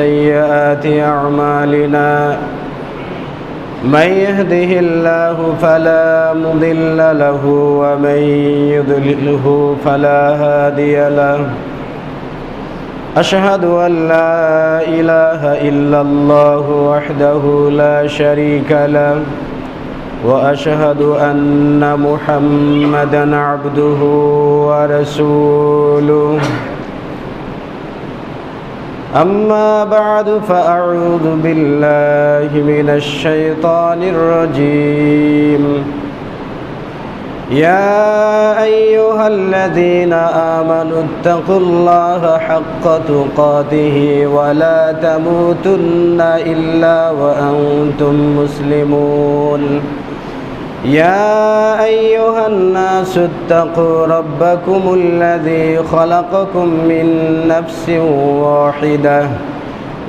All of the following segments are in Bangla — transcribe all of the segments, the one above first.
سيئات أعمالنا من يهده الله فلا مضل له ومن يضلله فلا هادي له أشهد أن لا إله إلا الله وحده لا شريك له وأشهد أن محمدًا عبده ورسوله أما بعد فأعوذ بالله من الشيطان الرجيم يا أيها الذين آمنوا اتقوا الله حق تقاته ولا تموتن إلا وأنتم مسلمون يا أيها الناس اتقوا ربكم الذي خلقكم من نفس واحدة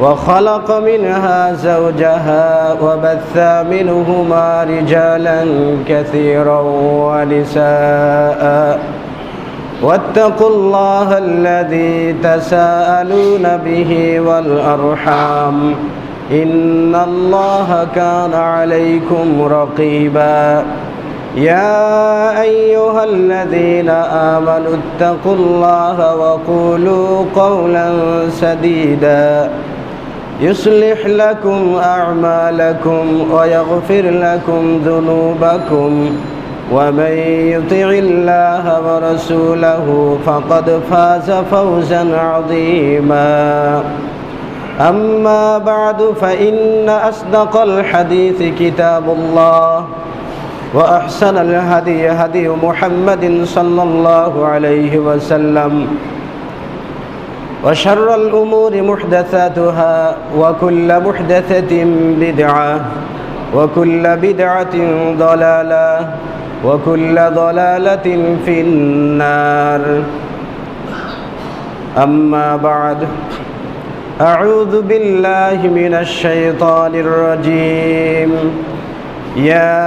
وخلق منها زوجها وبث منهما رجالا كثيرا ونساء واتقوا الله الذي تساءلون به والأرحام إن الله كان عليكم رقيبا يا أيها الذين آمنوا اتقوا الله وقولوا قولا سديدا يصلح لكم أعمالكم ويغفر لكم ذنوبكم ومن يطع الله ورسوله فقد فاز فوزا عظيما أما بعد فإن أصدق الحديث كتاب الله وأحسن الهدي هدي محمد صلى الله عليه وسلم وشر الأمور محدثاتها وكل محدثة بدعة وكل بدعة ضلالة وكل ضلالة في النار أما بعد أعوذ بالله من الشيطان الرجيم يا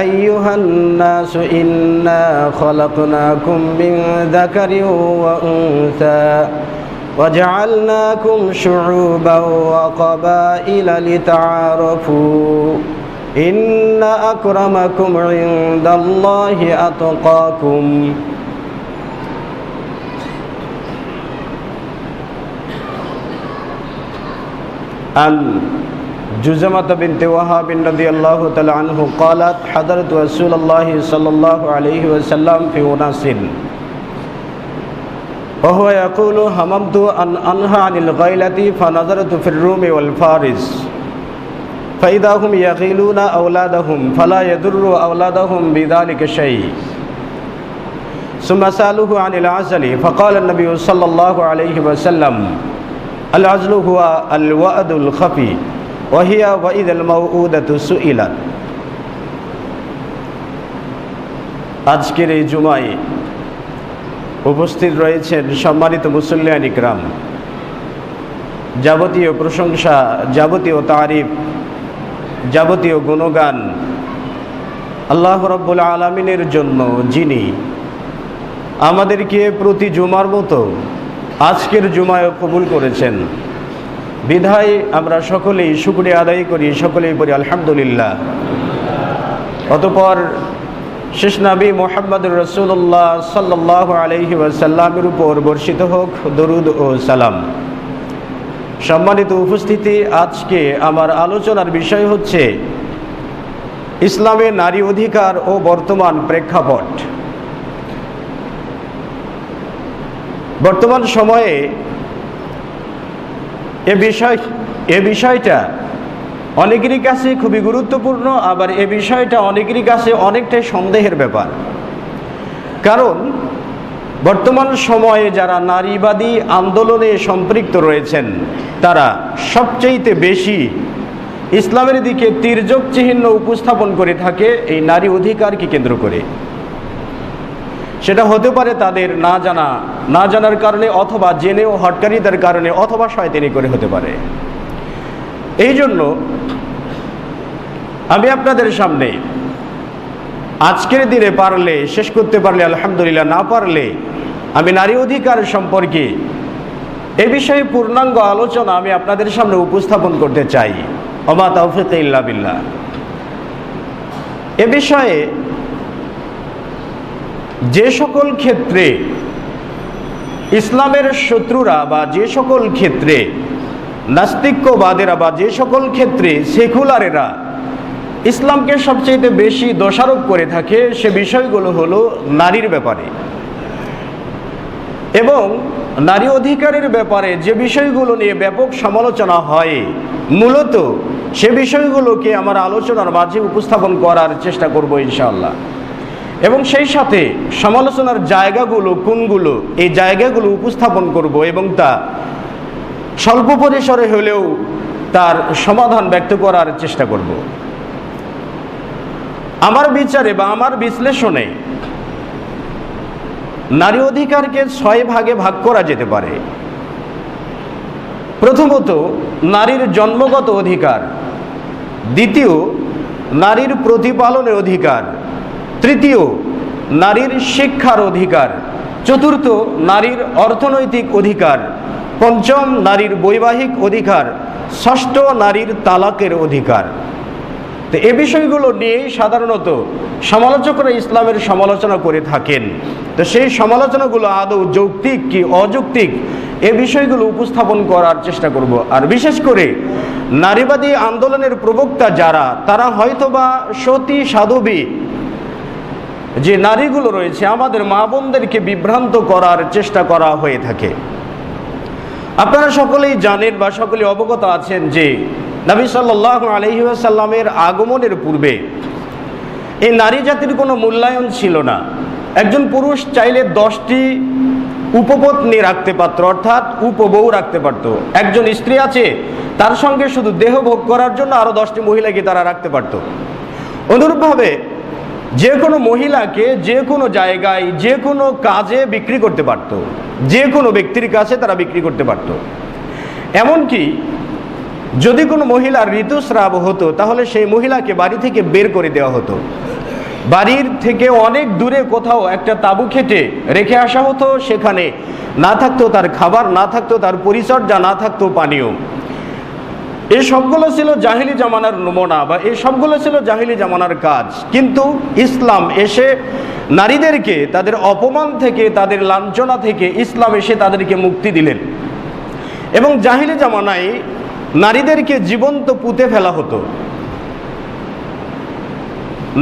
أيها الناس إنا خلقناكم من ذكر وأنثى وجعلناكم شعوبا وقبائل لتعارفوا إن أكرمكم عند الله أتقاكم عن جزمة بنت وهاب رضي الله تعالى عنه قالت حضرت رسول الله صلى الله عليه وسلم في أناس وهو يقول هممت أن أنهى عن الغيلة فنظرت في الروم والفارس فإذا هم يغيلون أولادهم فلا يضر أولادهم بذلك شيء ثم سألوه عن العزل فقال النبي صلى الله عليه وسلم العزل هو الوعد الخفي وهي وإذا الموءودة سئلت আজকের এই জুমায় উপস্থিত রয়েছেন সম্মানিত মুসল্লিয়ান ইকরাম। যাবতীয় প্রশংসা, যাবতীয় তারিফ, যাবতীয় গুণগান আল্লাহ রাব্বুল আলামিনের জন্য, যিনি আমাদেরকে প্রতি জুমার মতো আজকের জুমায় কবুল করেছেন। বিধায় আমরা সকলেই শুকরিয়া আদায় করি, সকলেই বলি আলহামদুলিল্লাহ। অতঃপর শেষ নবী মুহাম্মদুর রাসূলুল্লাহ সাল্লাল্লাহু আলাইহি ওয়াসাল্লামের উপর বর্ষিত হোক দরুদ ও সালাম। সম্মানিত উপস্থিতি, আজকে আমার আলোচনার বিষয় হচ্ছে ইসলামে নারী অধিকার ও বর্তমান প্রেক্ষাপট। বর্তমান সময়ে এ বিষয়টা অনেকেরই কাছে খুবই গুরুত্বপূর্ণ, আবার এ বিষয়টা অনেকেরই কাছে অনেকটাই সন্দেহের ব্যাপার। কারণ বর্তমান সময়ে যারা নারীবাদী আন্দোলনে সম্পৃক্ত রয়েছেন তারা সবচেয়ে বেশি ইসলামের দিকে তির্যক চিহ্ন উপস্থাপন করে থাকে এই নারী অধিকারকে কেন্দ্র করে। সেটা হতে পারে তাদের না জানার কারণে, অথবা জেনেও হটকারিতার কারণে, অথবা শয়তানি করে হতে পারে। এই জন্য আমি আপনাদের সামনে আজকের দিনে পারলে শেষ করতে পারলে আলহামদুলিল্লাহ, না পারলে আমি নারী অধিকার সম্পর্কে এ বিষয়ে পূর্ণাঙ্গ আলোচনা আমি আপনাদের সামনে উপস্থাপন করতে চাই। ওমা তাওফীক ইল্লা বিল্লাহ। এ বিষয়ে যে সকল ক্ষেত্রে ইসলামের শত্রুরা বা যে সকল ক্ষেত্রে নাস্তিক্যবাদেরা বা যে সকল ক্ষেত্রে সেকুলারেরা ইসলামকে সবচেয়ে বেশি দোষারোপ করে থাকে, সে বিষয়গুলো হলো নারীর ব্যাপারে এবং নারী অধিকারের ব্যাপারে যে বিষয়গুলো নিয়ে ব্যাপক সমালোচনা হয়, মূলত সে বিষয়গুলোকে আমার আলোচনার মাঝে উপস্থাপন করার চেষ্টা করব ইনশাআল্লাহ। এবং সেই সাথে সমালোচনার জায়গাগুলো কোনগুলো, এই জায়গাগুলো উপস্থাপন করব এবং তা স্বল্প পরিসরে হলেও তার সমাধান ব্যক্ত করার চেষ্টা করব। আমার বিচারে বা আমার বিশ্লেষণে নারী অধিকারকে 6 ভাগে ভাগ করা যেতে পারে। প্রথমত, নারীর জন্মগত অধিকার। দ্বিতীয়, নারীর প্রতিপালনের অধিকার। তৃতীয়, নারীর শিক্ষার অধিকার। চতুর্থ, নারীর অর্থনৈতিক অধিকার। পঞ্চম, নারীর বৈবাহিক অধিকার। ষষ্ঠ, নারীর তালাকের অধিকার। তো এ বিষয়গুলো নিয়েই সাধারণত সমালোচকরা ইসলামের সমালোচনা করে থাকেন। তো সেই সমালোচনাগুলো আদৌ যৌক্তিক কি অযৌক্তিক, এ বিষয়গুলো উপস্থাপন করার চেষ্টা করব। আর বিশেষ করে নারীবাদী আন্দোলনের প্রবক্তা যারা, তারা হয়তোবা সতী সাধবী যে নারীগুলো রয়েছে, আমাদের মা বোনদেরকে বিভ্রান্ত করার চেষ্টা করা হয়ে থাকে। আপনারা সকলেই জানেন বা সকলেই অবগত আছেন যে নবী সাল্লাল্লাহু আলাইহি ওয়াসাল্লামের আগমনের পূর্বে এই নারী জাতির কোনো মূল্যায়ন ছিল না। একজন পুরুষ চাইলে 10টি উপপত্নী রাখতে পারত, অর্থাৎ উপবউ রাখতে পারত। একজন স্ত্রী আছে, তার সঙ্গে শুধু দেহ ভোগ করার জন্য আরও 10টি মহিলাকে তারা রাখতে পারত। অনুরূপভাবে যে কোনো মহিলাকে যে কোনো জায়গায় যে কোনো কাজে বিক্রি করতে পারত, যে কোনো ব্যক্তির কাছে তারা বিক্রি করতে পারত। এমনকি যদি কোনো মহিলার ঋতুস্রাব হতো, তাহলে সেই মহিলাকে বাড়ি থেকে বের করে দেওয়া হতো। বাড়ির থেকে অনেক দূরে কোথাও একটা তাঁবু খেটে রেখে আসা হতো, সেখানে না থাকতো তার খাবার, না থাকতো তার পরিচর্যা, না থাকতো পানীয়। এই সবগুলো ছিল জাহিলি জামানার নমুনা বা এই সবগুলো ছিল জাহিলি জামানার কাজ। কিন্তু ইসলাম এসে নারীদেরকে তাদের অপমান থেকে, তাদের লাঞ্ছনা থেকে ইসলাম এসে তাদেরকে মুক্তি দিলেন। এবং জাহিলি জামানায় নারীদেরকে জীবন্ত পুঁতে ফেলা হতো,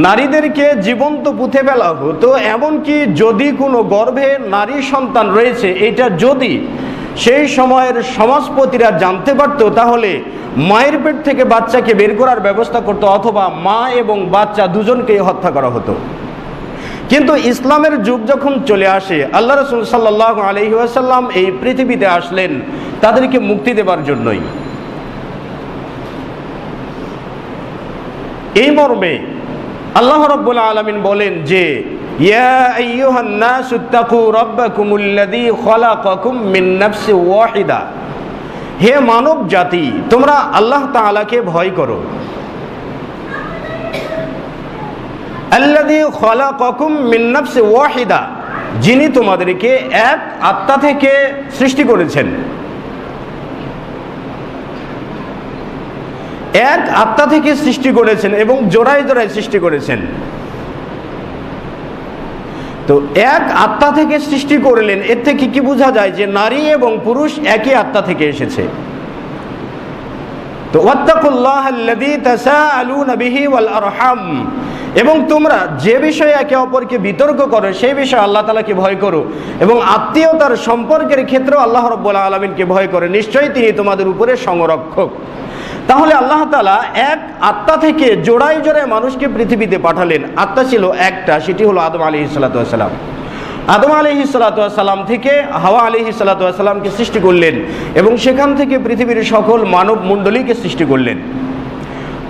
নারীদেরকে জীবন্ত পুঁতে ফেলা হতো। এমনকি যদি কোনো গর্ভে নারী সন্তান রয়েছে, এটা যদি সেই সময়ের সমাজপতিরা জানতে পারত, তাহলে মায়ের পেট থেকে বাচ্চাকে বের করার ব্যবস্থা করত, অথবা মা এবং বাচ্চা দুজনকেই হত্যা করা হতো। কিন্তু ইসলামের যুগ যখন চলে আসে, আল্লাহ রাসূল সাল্লাল্লাহু আলাইহি ওয়াসাল্লাম এই পৃথিবীতে আসলেন তাদেরকে মুক্তি দেবার জন্যই। এই মর্মে আল্লাহ রাব্বুল আলামিন বলেন যে, ইয়া আইয়ুহান নাসু তাকু রাব্বাকুমুল্লাযী খালাকাকুম মিন নাফসিন ওয়াহিদা। হে মানব জাতি, তোমরা আল্লাহ তাআলাকে ভয় করো। আল্লাযী খালাকাকুম মিন নাফসিন ওয়াহিদা, যিনি তোমাদেরকে এক আত্মা থেকে সৃষ্টি করেছেন। এক আত্মা থেকে সৃষ্টি করেছেন এবং জোড়ায় জোড়ায় সৃষ্টি করেছেন। তো এক আত্মা থেকে সৃষ্টি করলেন, এর থেকে কি বোঝা যায় যে নারী এবং পুরুষ একই আত্মা থেকে এসেছে। তো ওয়াত্তাকুল্লাহাল্লাযী তাসাআলুনা বিহি ওয়াল আরহাম, এবং তোমরা যে বিষয়ে একে অপরকে বিতর্ক করো সেই বিষয়ে আল্লাহ তাআলাকে ভয় করো, এবং আত্মীয়তার সম্পর্কের ক্ষেত্রেও আল্লাহ রাব্বুল আলামিনকে ভয় করো, নিশ্চয়ই তিনি তোমাদের উপরে সংরক্ষক। তাহলে আল্লাহ তাআলা এক আত্মা থেকে জোড়ায় জোড়ায় মানুষকে পৃথিবীতে পাঠালেন। আত্মা ছিল একটা, সেটি হলো আদম আলাইহিস সালাতু ওয়াস সালাম। আদম আলাইহিস সালাতু ওয়াস সালাম থেকে হাওয়া আলাইহিস সালাতু ওয়াস সালামকে সৃষ্টি করলেন এবং সেখান থেকে পৃথিবীর সকল মানব মণ্ডলীকে সৃষ্টি করলেন।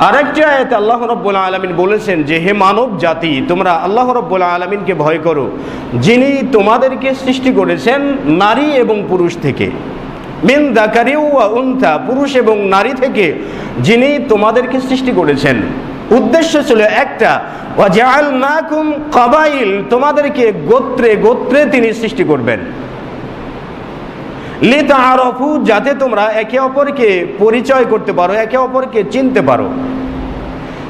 আরেকটি আয়াতে আল্লাহ রাব্বুল আলামিন বলেছেন যে, হে মানব জাতি, তোমরা আল্লাহ রাব্বুল আলামিনকে ভয় করো, যিনি তোমাদেরকে সৃষ্টি করেছেন নারী এবং পুরুষ থেকে। মিন যাকারি ওয়া উনসা, পুরুষ এবং নারী থেকে যিনি তোমাদেরকে সৃষ্টি করেছেন। উদ্দেশ্য ছিল একটা, ওয়া জাআলনাকুম কাবাইল, তোমাদেরকে গোত্রে গোত্রে তিনি সৃষ্টি করবেন। লিতাআরাফু, যাতে তোমরা একে অপরকে পরিচয় করতে পারো, একে অপরকে চিনতে পারো।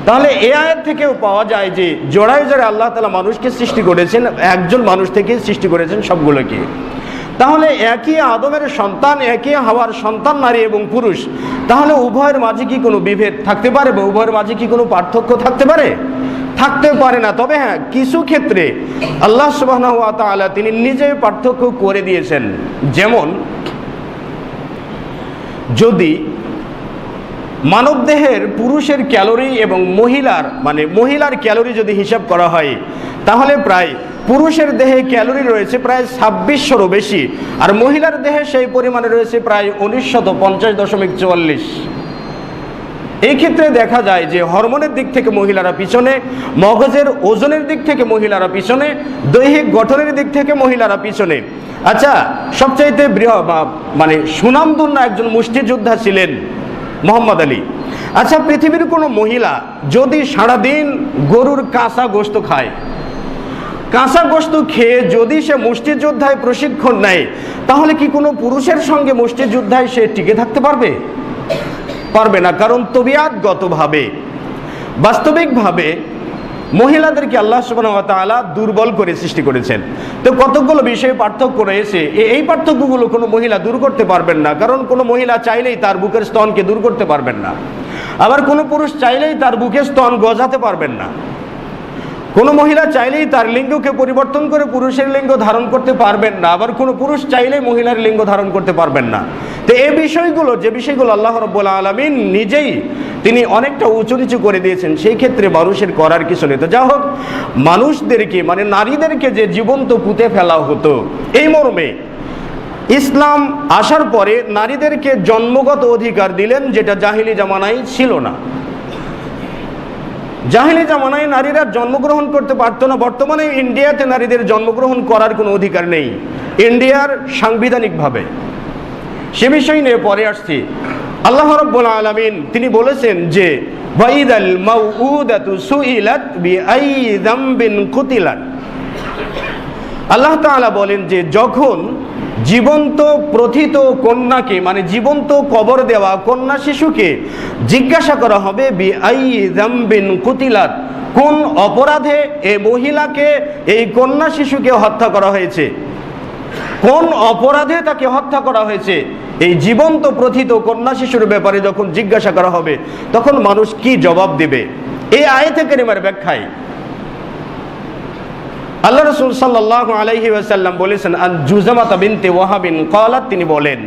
তাহলে এই আয়াত থেকেও পাওয়া যায় যে জোড়ায় জোড়ায় আল্লাহ তাআলা মানুষকে সৃষ্টি করেছেন, একজন মানুষ থেকে সৃষ্টি করেছেন সবগুলোকে। তাহলে একই আদমের সন্তান, একই হাওয়ার সন্তান নারী এবং পুরুষ, তাহলে উভয়ের মাঝে কি কোনো বিভেদ থাকতে পারে বা উভয়ের মাঝে কি কোনো পার্থক্য থাকতে পারে? থাকতে পারে না। তবে হ্যাঁ, কিছু ক্ষেত্রে আল্লাহ সুবহানাহু ওয়া তাআলা তিনি নিজে পার্থক্য করে দিয়েছেন। যেমন যদি মানবদেহের পুরুষের ক্যালোরি এবং মহিলার ক্যালোরি যদি হিসাব করা হয়, তাহলে প্রায় পুরুষের দেহে ক্যালোরি রয়েছে প্রায় 2600-রও বেশি, আর মহিলার দেহে সেই পরিমাণে রয়েছে প্রায় 1950.44। এই ক্ষেত্রে দেখা যায় যে হরমোনের দিক থেকে মহিলারা পিছনে, মগজের ওজনের দিক থেকে মহিলারা পিছনে, দৈহিক গঠনের দিক থেকে মহিলারা পিছনে। আচ্ছা, সবচাইতে সুনামধন্য একজন মুষ্টিযোদ্ধা ছিলেন মোহাম্মদ আলী। আচ্ছা, পৃথিবীর কোনো মহিলা যদি সারাদিন গরুর কাঁচা গোশত খায়, কাঁচা গোশত খেয়ে যদি সে মুষ্টিযোদ্ধায় প্রশিক্ষণ নেয়, তাহলে কি কোনো পুরুষের সঙ্গে মুষ্টিযোদ্ধায় সে টিকে থাকতে পারবে? পারবে না। কারণ তবিয়াতগতভাবে, বাস্তবিকভাবে মহিলাদেরকে আল্লাহ সুবহানাহু ওয়া তাআলা দুর্বল করে সৃষ্টি করেছেন। তো কতগুলো বিষয়ে পার্থক্য রয়েছে, এই পার্থক্যগুলো কোনো মহিলা দূর করতে পারবেন না। কারণ কোনো মহিলা চাইলেই তার বুকের স্তনকে দূর করতে পারবেন না, আবার কোনো পুরুষ চাইলেই তার বুকের স্তন গজাতে পারবেন না। কোনো মহিলা চাইলেই তার লিঙ্গকে পরিবর্তন করে পুরুষের লিঙ্গ ধারণ করতে পারবেন না, আবার কোনো পুরুষ চাইলেই মহিলার লিঙ্গ ধারণ করতে পারবেন না। তো এই বিষয়গুলো, যে বিষয়গুলো আল্লাহ রাব্বুল আলামিন নিজেই তিনি অনেকটা উঁচু নিচু করে দিয়েছেন, সেই ক্ষেত্রে মানুষের করার কিছু নেই। তো যা হোক, মানুষদেরকে নারীদেরকে যে জীবন্ত পুঁতে ফেলা হতো, এই মর্মে ইসলাম আসার পরে নারীদেরকে জন্মগত অধিকার দিলেন, যেটা জাহিলি জামানায় ছিল না। জাহিলি জামানায় নারীরা জন্মগ্রহণ করতে পারতো না। বর্তমানে ইন্ডিয়াতে নারীদের জন্মগ্রহণ করার কোনো অধিকার নেই ইন্ডিয়ার সাংবিধানিকভাবে। সে বিষয় নিয়ে পরে আসছি। আল্লাহ রাব্বুল আলামিন তিনি বলেছেন যে ওয়াইদাল মাউউদাতু সুইলাত বিআই যামবিন কুতিলাত। আল্লাহ তাআলা বলেন যে যখন জীবন্ত প্রথিত কন্যাকে, জীবন্ত কবর দেওয়া কন্যা শিশুকে জিজ্ঞাসা করা হবে বিআই যামবিন কুতিলাত, কোন অপরাধে এই মহিলাকে, এই কন্যা শিশুকে হত্যা করা হয়েছে, কোন অপরাধে তাকে হত্যা করা হয়েছে। এই জীবন্ত প্রথিত কন্যা শিশুর ব্যাপারে যখন জিজ্ঞাসা করা হবে, তখন মানুষ কি জবাব দেবে? এই আয়াতে কারিমার ব্যাখ্যায় আল্লাহ রাসূল সাল্লাল্লাহু আলাইহি ওয়াসাল্লাম বলেছেন, আন জুজামা বিনতে ওয়াহাবিন ক্বালাত, তিনি বলেন,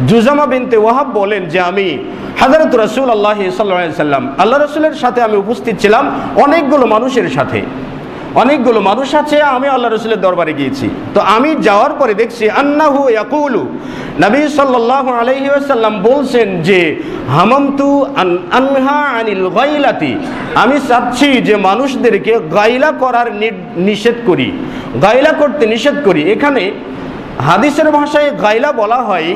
জুজামা বিনতে ওয়াহাব বলেন যে আমি হযরত রাসূলুল্লাহ সাল্লাল্লাহু আলাইহি ওয়াসাল্লাম, আল্লাহ রাসূলের সাথে আমি উপস্থিত ছিলাম অনেকগুলো মানুষের সাথে, অনেকগুলো মানুষ আছে, আমি আল্লাহ রাসূলের দরবারে গিয়েছি। তো আমি যাওয়ার পরে দেখছি আন্নাহু ইয়াকুলু, নবী সাল্লাল্লাহু আলাইহি ওয়াসাল্লাম বলছেন যে হামামতু আনহা আনিল গাইলাতি, আমি চাচ্ছি যে মানুষদেরকে গাইলা করার নিষেধ করি, গাইলা করতে নিষেধ করি। এখানে হাদিসের ভাষায় গাইলা বলা হয়,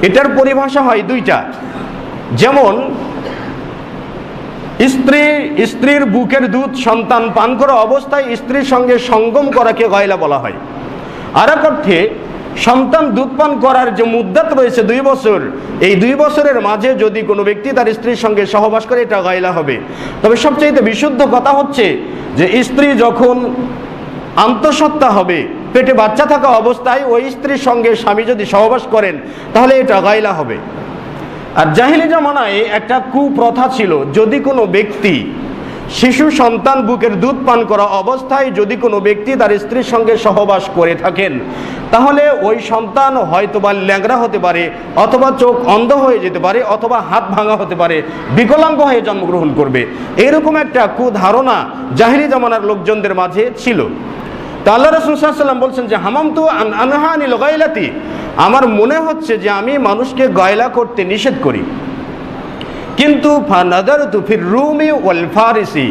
এটার পরিভাষা হয় দুইটা। যেমন স্ত্রীর বুকের দুধ সন্তান পান করা অবস্থায় স্ত্রীর সঙ্গে সঙ্গম করাকে গায়লা বলা হয়। আর এক অর্থে সন্তান দুধ পান করার যে মুদ্দাত রয়েছে 2 বছর, এই 2 বছরের মাঝে যদি কোনো ব্যক্তি তার স্ত্রীর সঙ্গে সহবাস করে, এটা গায়লা হবে। তবে সবচেয়ে বিশুদ্ধ কথা হচ্ছে যে স্ত্রী যখন আন্তঃসত্ত্বা হবে, পেটে বাচ্চা থাকা অবস্থায় ওই স্ত্রীর সঙ্গে স্বামী যদি সহবাস করেন, তাহলে এটা গায়লা হবে। আর জাহিলি জামানায় একটা কুপ্রথা ছিল, যদি কোনো ব্যক্তি শিশু সন্তান বুকের দুধ পান করা অবস্থায় যদি কোনো ব্যক্তি তার স্ত্রীর সঙ্গে সহবাস করে থাকেন, তাহলে ওই সন্তান হয়তোবা ল্যাংড়া হতে পারে, অথবা চোখ অন্ধ হয়ে যেতে পারে, অথবা হাত ভাঙা হতে পারে, বিকলাঙ্গ হয়ে জন্মগ্রহণ করবে। এরকম একটা কুধারণা জাহিলি জামানার লোকজনদের মাঝে ছিল। তো আল্লাহ রাসূল সাল্লাল্লাহু আলাইহি ওয়াসাল্লাম বলছেন যে হামামতু আনহা আনিল গায়লাতি, আমার মনে হচ্ছে যে আমি মানুষকে গায়লা করতে নিষেধ করি। কিন্তু ফানাদারতু ফির রুমি ওয়াল ফারিসি,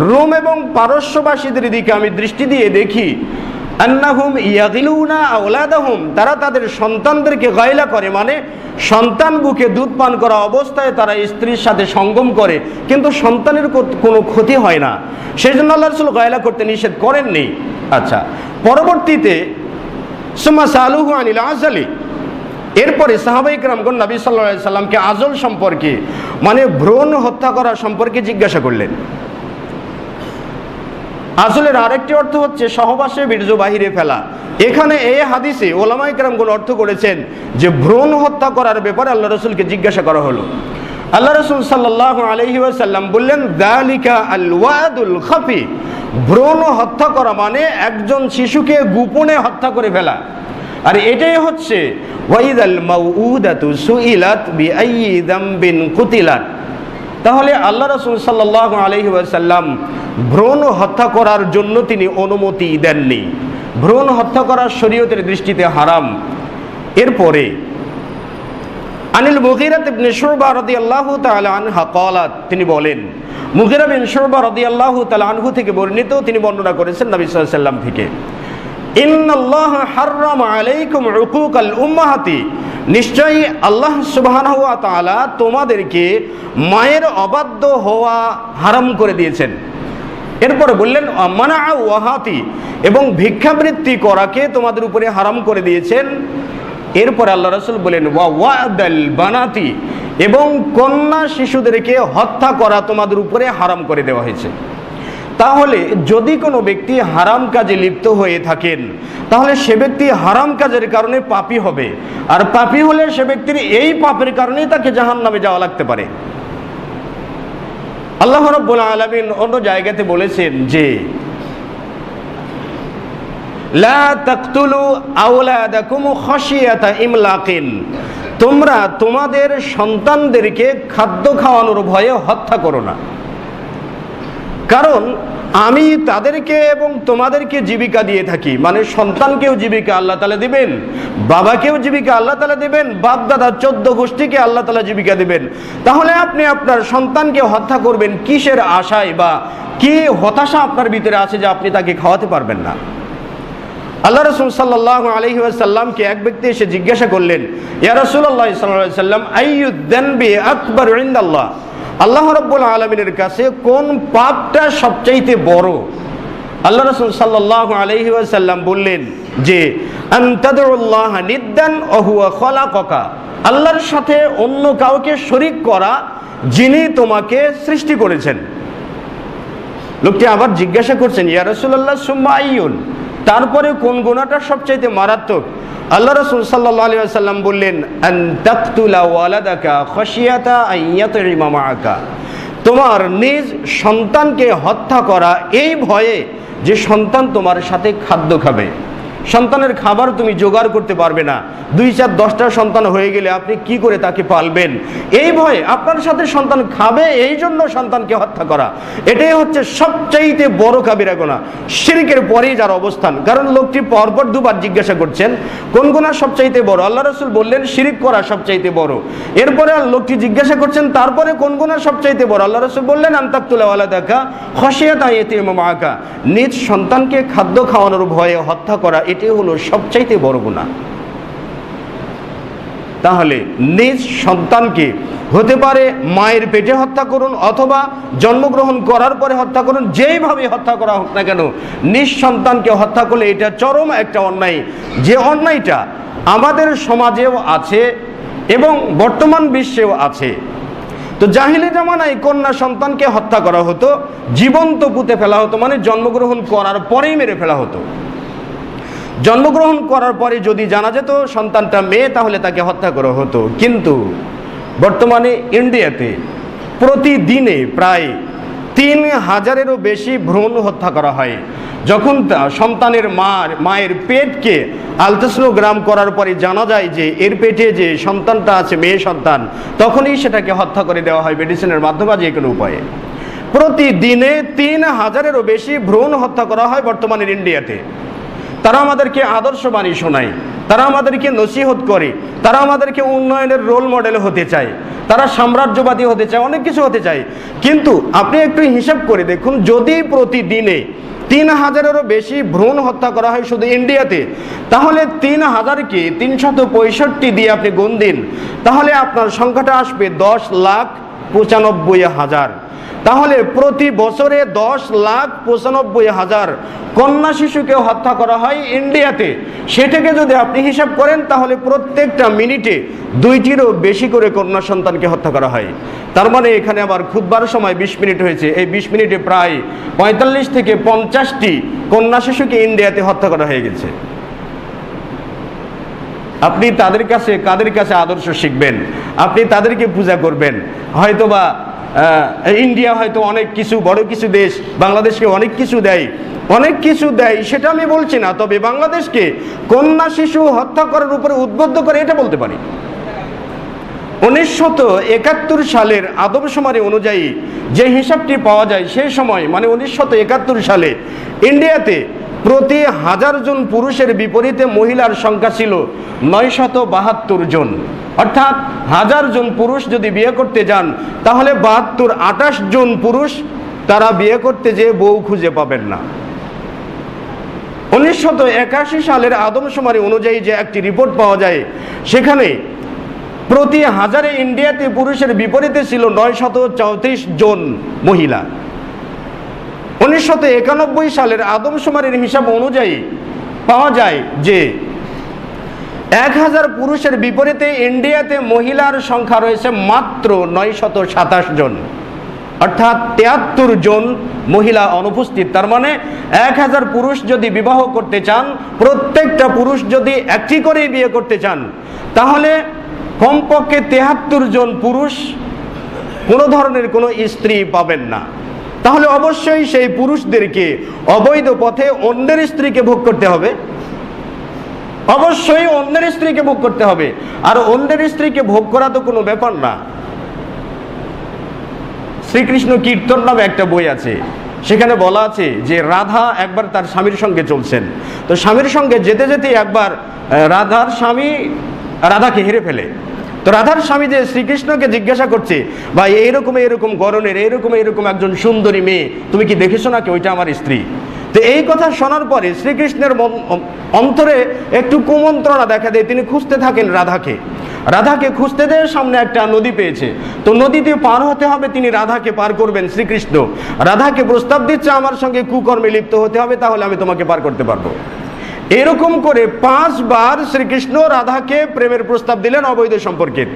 রোম এবং পারস্যবাসীদের দিকে আমি দৃষ্টি দিয়ে দেখি, আন্নাহুম ইয়াগিলুনা আওলাদাহুম, তারা তাদের সন্তানদেরকে গায়লা করে, সন্তান বুকে দুধ পান করা অবস্থায় তারা স্ত্রীর সাথে সঙ্গম করে, কিন্তু সন্তানের কোনো ক্ষতি হয় না, সেই জন্য আল্লাহ রাসূল গায়লা করতে নিষেধ করেননি। আচ্ছা, পরবর্তীতে সুম্মা সালুহু আনিল আযালি, এরপরে সাহাবায়ে কেরামগণ নবী সাল্লাল্লাহু আলাইহি সাল্লামকে আজল সম্পর্কে, মানে ভ্রূণ হত্যা করা সম্পর্কে জিজ্ঞাসা করলেন। আজলের আরেকটি অর্থ হচ্ছে সহবাসে বীর্য বাহিরে ফেলা। এখানে এই হাদিসে ওলামায়ে কেরামগণ অর্থ করেছেন যে ভ্রূণ হত্যা করার ব্যাপারে আল্লাহ রাসূলকে জিজ্ঞাসা করা হলো। আল্লাহ রাসূল সাল্লাল্লাহু আলাইহি ওয়াসাল্লাম বললেন, যালিকা আল ওয়াদুল খাফি, ভ্রূণ হত্যা করা মানে একজন শিশুকে গোপনে হত্যা করে ফেলা। আর এটাই হচ্ছে ওয়াইদাল মাউউদাতু সুইলাত বিআইয়ি যামবিন কুতিলাত। তাহলে আল্লাহ রাসূল সাল্লাল্লাহু আলাইহি ওয়াসাল্লাম ভ্রূণ হত্যা করার জন্য তিনি অনুমতি দেননি। ভ্রূণ হত্যা করা শরীয়তের দৃষ্টিতে হারাম। এরপরে আনিল মুগীরা ইবনে শুবা রাদিয়াল্লাহু তাআলা আনহা ক্বালাত, তিনি বলেন, মুগীরা বিন শুবা রাদিয়াল্লাহু তাআলা আনহু থেকে বর্ণিত, তিনি বর্ণনা করেছেন নবী সাল্লাল্লাহু আলাইহি ওয়াসাল্লাম থেকে, ইন্নাল্লাহা হাররামা আলাইকুম উকুকাল উম্মাহাতি, নিশ্চয়ই আল্লাহ সুবহানাহু ওয়া তাআলা তোমাদেরকে মায়ের অবাধ্য হওয়া হারাম করে দিয়েছেন। এরপরে বললেন মানা ওয়াহাতি, এবং ভিক্ষাবৃত্তি করাকে তোমাদের উপরে হারাম করে দিয়েছেন। এরপরে আল্লাহ রাসূল বলেন ওয়া ওয়াদাল বানাতি, এবং কন্যা শিশুদেরকে হত্যা করা তোমাদের উপরে হারাম করে দেওয়া হয়েছে। তাহলে যদি কোনো ব্যক্তি হারাম কাজে লিপ্ত হয়ে থাকেন, তাহলে সে ব্যক্তি হারাম কাজের কারণে পাপী হবে, আর পাপী হলে সে ব্যক্তির এই পাপের কারণেই তাকে জাহান্নামে যাওয়া লাগতে পারে। আল্লাহ রাব্বুল আলামিন অন্য জায়গাতে বলেছেন যে লা তাকতুলু আওলাদাকুম খাশিয়াতা ইমলাকিন, তোমরা তোমাদের সন্তানদেরকে খাদ্য খাওয়ানোর ভয়ে হত্যা করো না, কারণ আমি তাদেরকে এবং তোমাদেরকে জীবিকা দিয়ে থাকি। মানে সন্তানকেও জীবিকা আল্লাহ তাআলা দিবেন, বাবাকেও জীবিকা আল্লাহ তাআলা দিবেন, বাপ দাদা 14 গোষ্ঠীকে আল্লাহ তাআলা জীবিকা দিবেন। তাহলে আপনি আপনার সন্তানকে হত্যা করবেন কিসের আশায়, বা কি হতাশা আপনার ভিতরে আছে যে আপনি তাকে খাওয়াতে পারবেন না? আল্লাহ রাসূল সাল্লাল্লাহু আলাইহি ওয়াসাল্লামকে এক ব্যক্তি এসে জিজ্ঞাসা করলেন, ইয়া রাসূলুল্লাহ সাল্লাল্লাহু আলাইহি ওয়াসাল্লাম, আইয়ুদ যানবি আকবার ইনদাল্লাহ, আল্লাহ রাব্বুল আলামিনের কাছে কোন পাপটা সবচাইতে বড়? আল্লাহ রাসূল সাল্লাল্লাহু আলাইহি ওয়াসাল্লাম বললেন যে আনতাদুল্লাহ নিদ্দান ওয়া হুয়া খালাকাকা, আল্লাহর সাথে অন্য কাউকে শরীক করা যিনি তোমাকে সৃষ্টি করেছেন। লোকটি আবার জিজ্ঞাসা করছেন, ইয়া রাসূলুল্লাহ সুম্মা আইয়ুন, তারপরে কোন গুনাহটা সবচাইতে মারাত্মক? আল্লাহ রাসূল সাল্লাল্লাহু আলাইহি ওয়াসাল্লাম বললেন, আন তাকতুলা ওয়ালাদাকা খাশিয়াতা আন ইয়াতঈমা মাআকা, তোমার নিজ সন্তানকে হত্যা করা এই ভয়ে যে সন্তান তোমার সাথে খাদ্য খাবে। সন্তানের খাবার তুমি জোগাড় করতে পারবে না, 2, 4, 10টা সন্তান হয়ে গেলে আপনি কি করে তাকে পালবেন? এই ভয়ে আপনার সাথে সন্তান খাবে, এই জন্য সন্তানকে হত্যা করা, এটাই হচ্ছে সবচাইতে বড় কাবিরা গুনাহ, শিরকের পরেই যার অবস্থান। কারণ লোকটি পরপর দুবার জিজ্ঞাসা করছেন কোন গুনাহ সবচাইতে বড়, আল্লাহ রাসূল বললেন শিরক করা সবচাইতে বড়। এরপরে লোকটি জিজ্ঞাসা করছেন তারপরে কোন গুনাহ সবচাইতে বড়, আল্লাহ রাসূল বললেন আন তাকতুলা ওয়ালাদাকা খাশিয়াতা ইয়াতীমা মাআকা, নিজ সন্তানকে খাদ্য খাওয়ানোর ভয়ে হত্যা করা, এটি হলো সবচাইতে বড় গুনাহ। তাহলে নিজ সন্তানকে হতে পারে মায়ের পেটে হত্যা করুন, অথবা জন্মগ্রহণ করার পরে হত্যা করুন, যেইভাবে হত্যা করা হোক না কেন, নিজ সন্তানকে হত্যা করলে এটা চরম একটা অন্যায়। যে অন্যায়টা আমাদের সমাজেও আছে এবং বর্তমান বিশ্বেও আছে। তো জাহিলি জামানায় কন্যা সন্তানকে হত্যা করা হতো, জীবন্ত পুঁতে ফেলা হতো, মানে জন্মগ্রহণ করার পরেই মেরে ফেলা হতো। জন্মগ্রহণ করার পরে যদি জানা যেত সন্তানটা মেয়ে, তাহলে তাকে হত্যা করা হতো। কিন্তু বর্তমানে ইন্ডিয়াতে প্রতিদিনে প্রায় 3000-এরও বেশি ভ্রূণ হত্যা করা হয়। যখন সন্তানের মায়ের পেটকে আলট্রাসোনোগ্রাম করার পরে জানা যায় যে এর পেটে যে সন্তানটা আছে মেয়ে সন্তান, তখনই সেটাকে হত্যা করে দেওয়া হয় মেডিসিনের মাধ্যমে, যে কোনো উপায়ে। প্রতিদিনে 3000-এরও বেশি ভ্রূণ হত্যা করা হয় বর্তমানের ইন্ডিয়াতে। তারা আমাদেরকে আদর্শবাণী শোনায়, তারা আমাদেরকে নসিহত করে, তারা আমাদেরকে উন্নয়নের রোল মডেল হতে চায়, তারা সাম্রাজ্যবাদী হতে চায়, অনেক কিছু হতে চায়। কিন্তু আপনি একটু হিসাব করে দেখুন, যদি প্রতিদিনে 3000-এরও বেশি ভ্রূণ হত্যা করা হয় শুধু ইন্ডিয়াতে, তাহলে 3000-কে 365 দিয়ে আপনি গুণ দিন, তাহলে আপনার সংখ্যাটা আসবে 10,95,000। তাহলে প্রতি বছরে 10,95,000 কন্যা শিশুকে হত্যা করা হয় ইন্ডিয়াতে, সেটাকে যদি আপনি হিসাব করেন তাহলে প্রত্যেকটা মিনিটে 2টিরও বেশি করে কন্যা সন্তানকে হত্যা করা হয়। তার মানে এখানে আবার খুতবার সময় 20 মিনিট হয়েছে, এই 20 মিনিটে প্রায় 45 থেকে 50টি কন্যা শিশুকে ইন্ডিয়াতে হত্যা করা হয়ে গেছে। আপনি তাদের কাছে কাদের কাছে আদর্শ শিখবেন? আপনি তাদেরকে পূজা করবেন। হয়তোবা ইন্ডিয়া হয়তো অনেক কিছু, বড় কিছু দেশ, বাংলাদেশকে অনেক কিছু দেয়, সেটা আমি বলছি না। তবে বাংলাদেশকে কন্যা শিশু হত্যা করার উপরে উদ্বুদ্ধ করে এটা বলতে পারি। 1971 সালের আদমশুমারি অনুযায়ী যে হিসাবটি পাওয়া যায়, সেই সময় মানে 1971 সালে ইন্ডিয়াতে প্রতি 1000 জন পুরুষের বিপরীতে মহিলার সংখ্যা ছিল 972 জন। অর্থাৎ 1000 জন পুরুষ যদি বিয়ে করতে যান তাহলে 28 জন পুরুষ তারা বিয়ে করতে যেয়ে বউ খুঁজে পাবেন না। 1981 সালের আদমশুমারি অনুযায়ী যে একটি রিপোর্ট পাওয়া যায়, সেখানে প্রতি 1000 ইন্ডিয়াতে পুরুষের বিপরীতে ছিল 934 জন মহিলা। 1991 সালের আদমশুমারির হিসাব অনুযায়ী পাওয়া যায় যে 1000 পুরুষের বিপরীতে ইন্ডিয়াতে মহিলার সংখ্যা রয়েছে মাত্র 927 জন, অর্থাৎ 73 জন মহিলা অনুপস্থিত। তার মানে 1000 পুরুষ যদি বিবাহ করতে চান, প্রত্যেকটা পুরুষ যদি একটি করেই বিয়ে করতে চান, তাহলে কমপক্ষে 73 জন পুরুষ কোনো ধরনের কোনো স্ত্রী পাবেন না। তাহলে অবশ্যই সেই পুরুষদেরকে অবৈধ পথে অন্যের স্ত্রীকে ভোগ করতে হবে, অবশ্যই অন্যের স্ত্রীকে ভোগ করতে হবে। আর অন্যের স্ত্রীকে ভোগ করা তো কোনো ব্যাপার না। শ্রীকৃষ্ণ কীর্তন নামে একটা বই আছে, সেখানে বলা আছে যে রাধা একবার তার স্বামীর সঙ্গে চলছেন, তো স্বামীর সঙ্গে যেতে যেতে একবার রাধার স্বামী রাধাকে হেরে ফেলে। তো রাধার স্বামী যে শ্রীকৃষ্ণকে জিজ্ঞাসা করছে, ভাই এইরকম গরনের এইরকম একজন সুন্দরী মেয়ে তুমি কি দেখেছো নাকি? ওইটা আমার স্ত্রী। তো এই কথা শোনার পরে শ্রীকৃষ্ণের অন্তরে একটু কুমন্ত্রণা দেখা দেয়। তিনি খুঁজতে থাকেন রাধাকে খুঁজতে দেয়। সামনে একটা নদী পেয়েছে, তো নদীতে পার হতে হবে, তিনি রাধাকে পার করবেন। শ্রীকৃষ্ণ রাধাকে প্রস্তাব দিচ্ছে, আমার সঙ্গে কুকর্মে লিপ্ত হতে হবে, তাহলে আমি তোমাকে পার করতে পারবো। এরকম করে 5 বার শ্রীকৃষ্ণ রাধাকে প্রেমের প্রস্তাব দিলেন অবৈধ সম্পর্কের।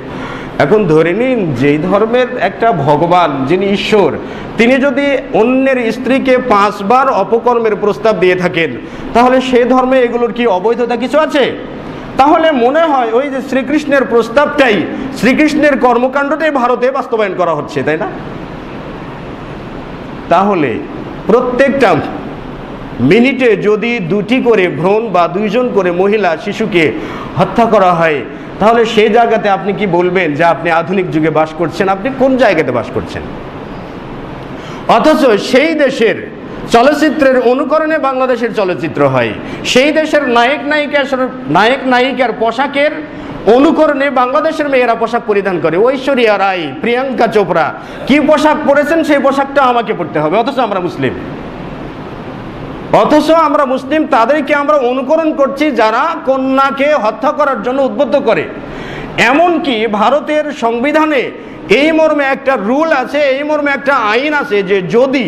এখন ধরে নিন, যেই ধর্মের একটা ভগবান, যিনি ঈশ্বর, তিনি যদি অন্যের স্ত্রীকে 5 বার অপকর্মের প্রস্তাব দিয়ে থাকেন, তাহলে সেই ধর্মে এগুলোর কি অবৈধতা কিছু আছে? তাহলে মনে হয় ওই যে শ্রীকৃষ্ণের প্রস্তাবটাই, শ্রীকৃষ্ণের কর্মকাণ্ডটাই ভারতে বাস্তবায়ন করা হচ্ছে, তাই না? তাহলে প্রত্যেকটা মিনিটে যদি 2টি করে ভ্রূণ বা 2 জন করে মহিলা শিশুকে হত্যা করা হয়, তাহলে সেই জায়গাতে আপনি কি বলবেন যে আপনি আধুনিক যুগে বাস করছেন? আপনি কোন জায়গাতে বাস করছেন? অথচ সেই দেশের চলচ্চিত্রের অনুকরণে বাংলাদেশের চলচ্চিত্র হয়, সেই দেশের নায়ক নায়িকার পোশাকের অনুকরণে বাংলাদেশের মেয়েরা পোশাক পরিধান করে। ঐশ্বরিয়া রায়, প্রিয়াঙ্কা চোপড়া কি পোশাক পরেছেন, সেই পোশাকটা আমাকে পরতে হবে। অথচ আমরা মুসলিম, তাদেরকে আমরা অনুকরণ করছি যারা কন্যাকে হত্যা করার জন্য উদ্বুদ্ধ করে। এমনকি ভারতের সংবিধানে এই মর্মে একটা রুল আছে, এই মর্মে একটা আইন আছে যে যদি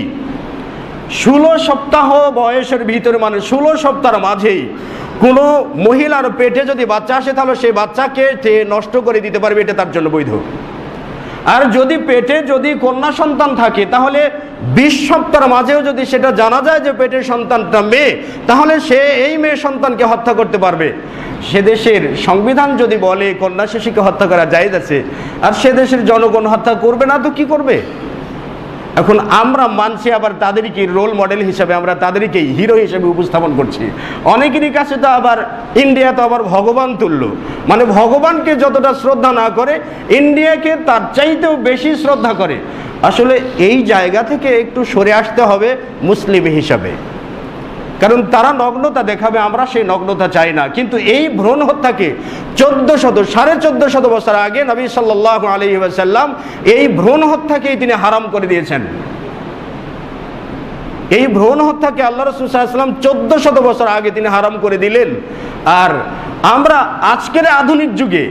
16 সপ্তাহ বয়সের ভিতরে, মানে 16 সপ্তাহের মাঝেই কোনো মহিলার পেটে যদি বাচ্চা আসে, তাহলে সেই বাচ্চাকে নষ্ট করে দিতে পারবে, এটা তার জন্য বৈধ। আর যদি পেটে যদি কন্যা সন্তান থাকে, তাহলে 20 সপ্তাহের মাঝেও যদি সেটা জানা যায় যে পেটের সন্তানটা মেয়ে, তাহলে সে এই মেয়ে সন্তানকে হত্যা করতে পারবে। সে দেশের সংবিধান যদি বলে কন্যা শিশুকে হত্যা করা জায়েজ আছে, আর সে দেশের জনগণ হত্যা করবে না, তো কি করবে? এখন আমরা মানছি, আবার তাদেরকে রোল মডেল হিসাবে, আমরা তাদেরকেই হিরো হিসেবে উপস্থাপন করছি। অনেকেরই কাছে তো আবার ইন্ডিয়া তো আবার ভগবান তুল্য, মানে ভগবানকে যতটা শ্রদ্ধা না করে, ইন্ডিয়াকে তার চাইতেও বেশি শ্রদ্ধা করে। আসলে এই জায়গা থেকে একটু সরে আসতে হবে মুসলিম হিসাবে, কারণ তারা নগ্নতা দেখাবে, আমরা সেই নগ্নতা চাই না। কিন্তু এই ভ্রূণ হত্যাকে 1400 বছর আগে নবী সাল্লাল্লাহু আলাইহি ওয়াসাল্লাম এই ভ্রূণ হত্যাকেই তিনি হারাম করে দিয়েছেন। এই ভ্রূণ হত্যাকে আল্লাহ রাসূল সাল্লাল্লাহু আলাইহি ওয়াসাল্লাম 1400 বছর আগে তিনি হারাম করে দিলেন। আর আমরা আজকের আধুনিক যুগে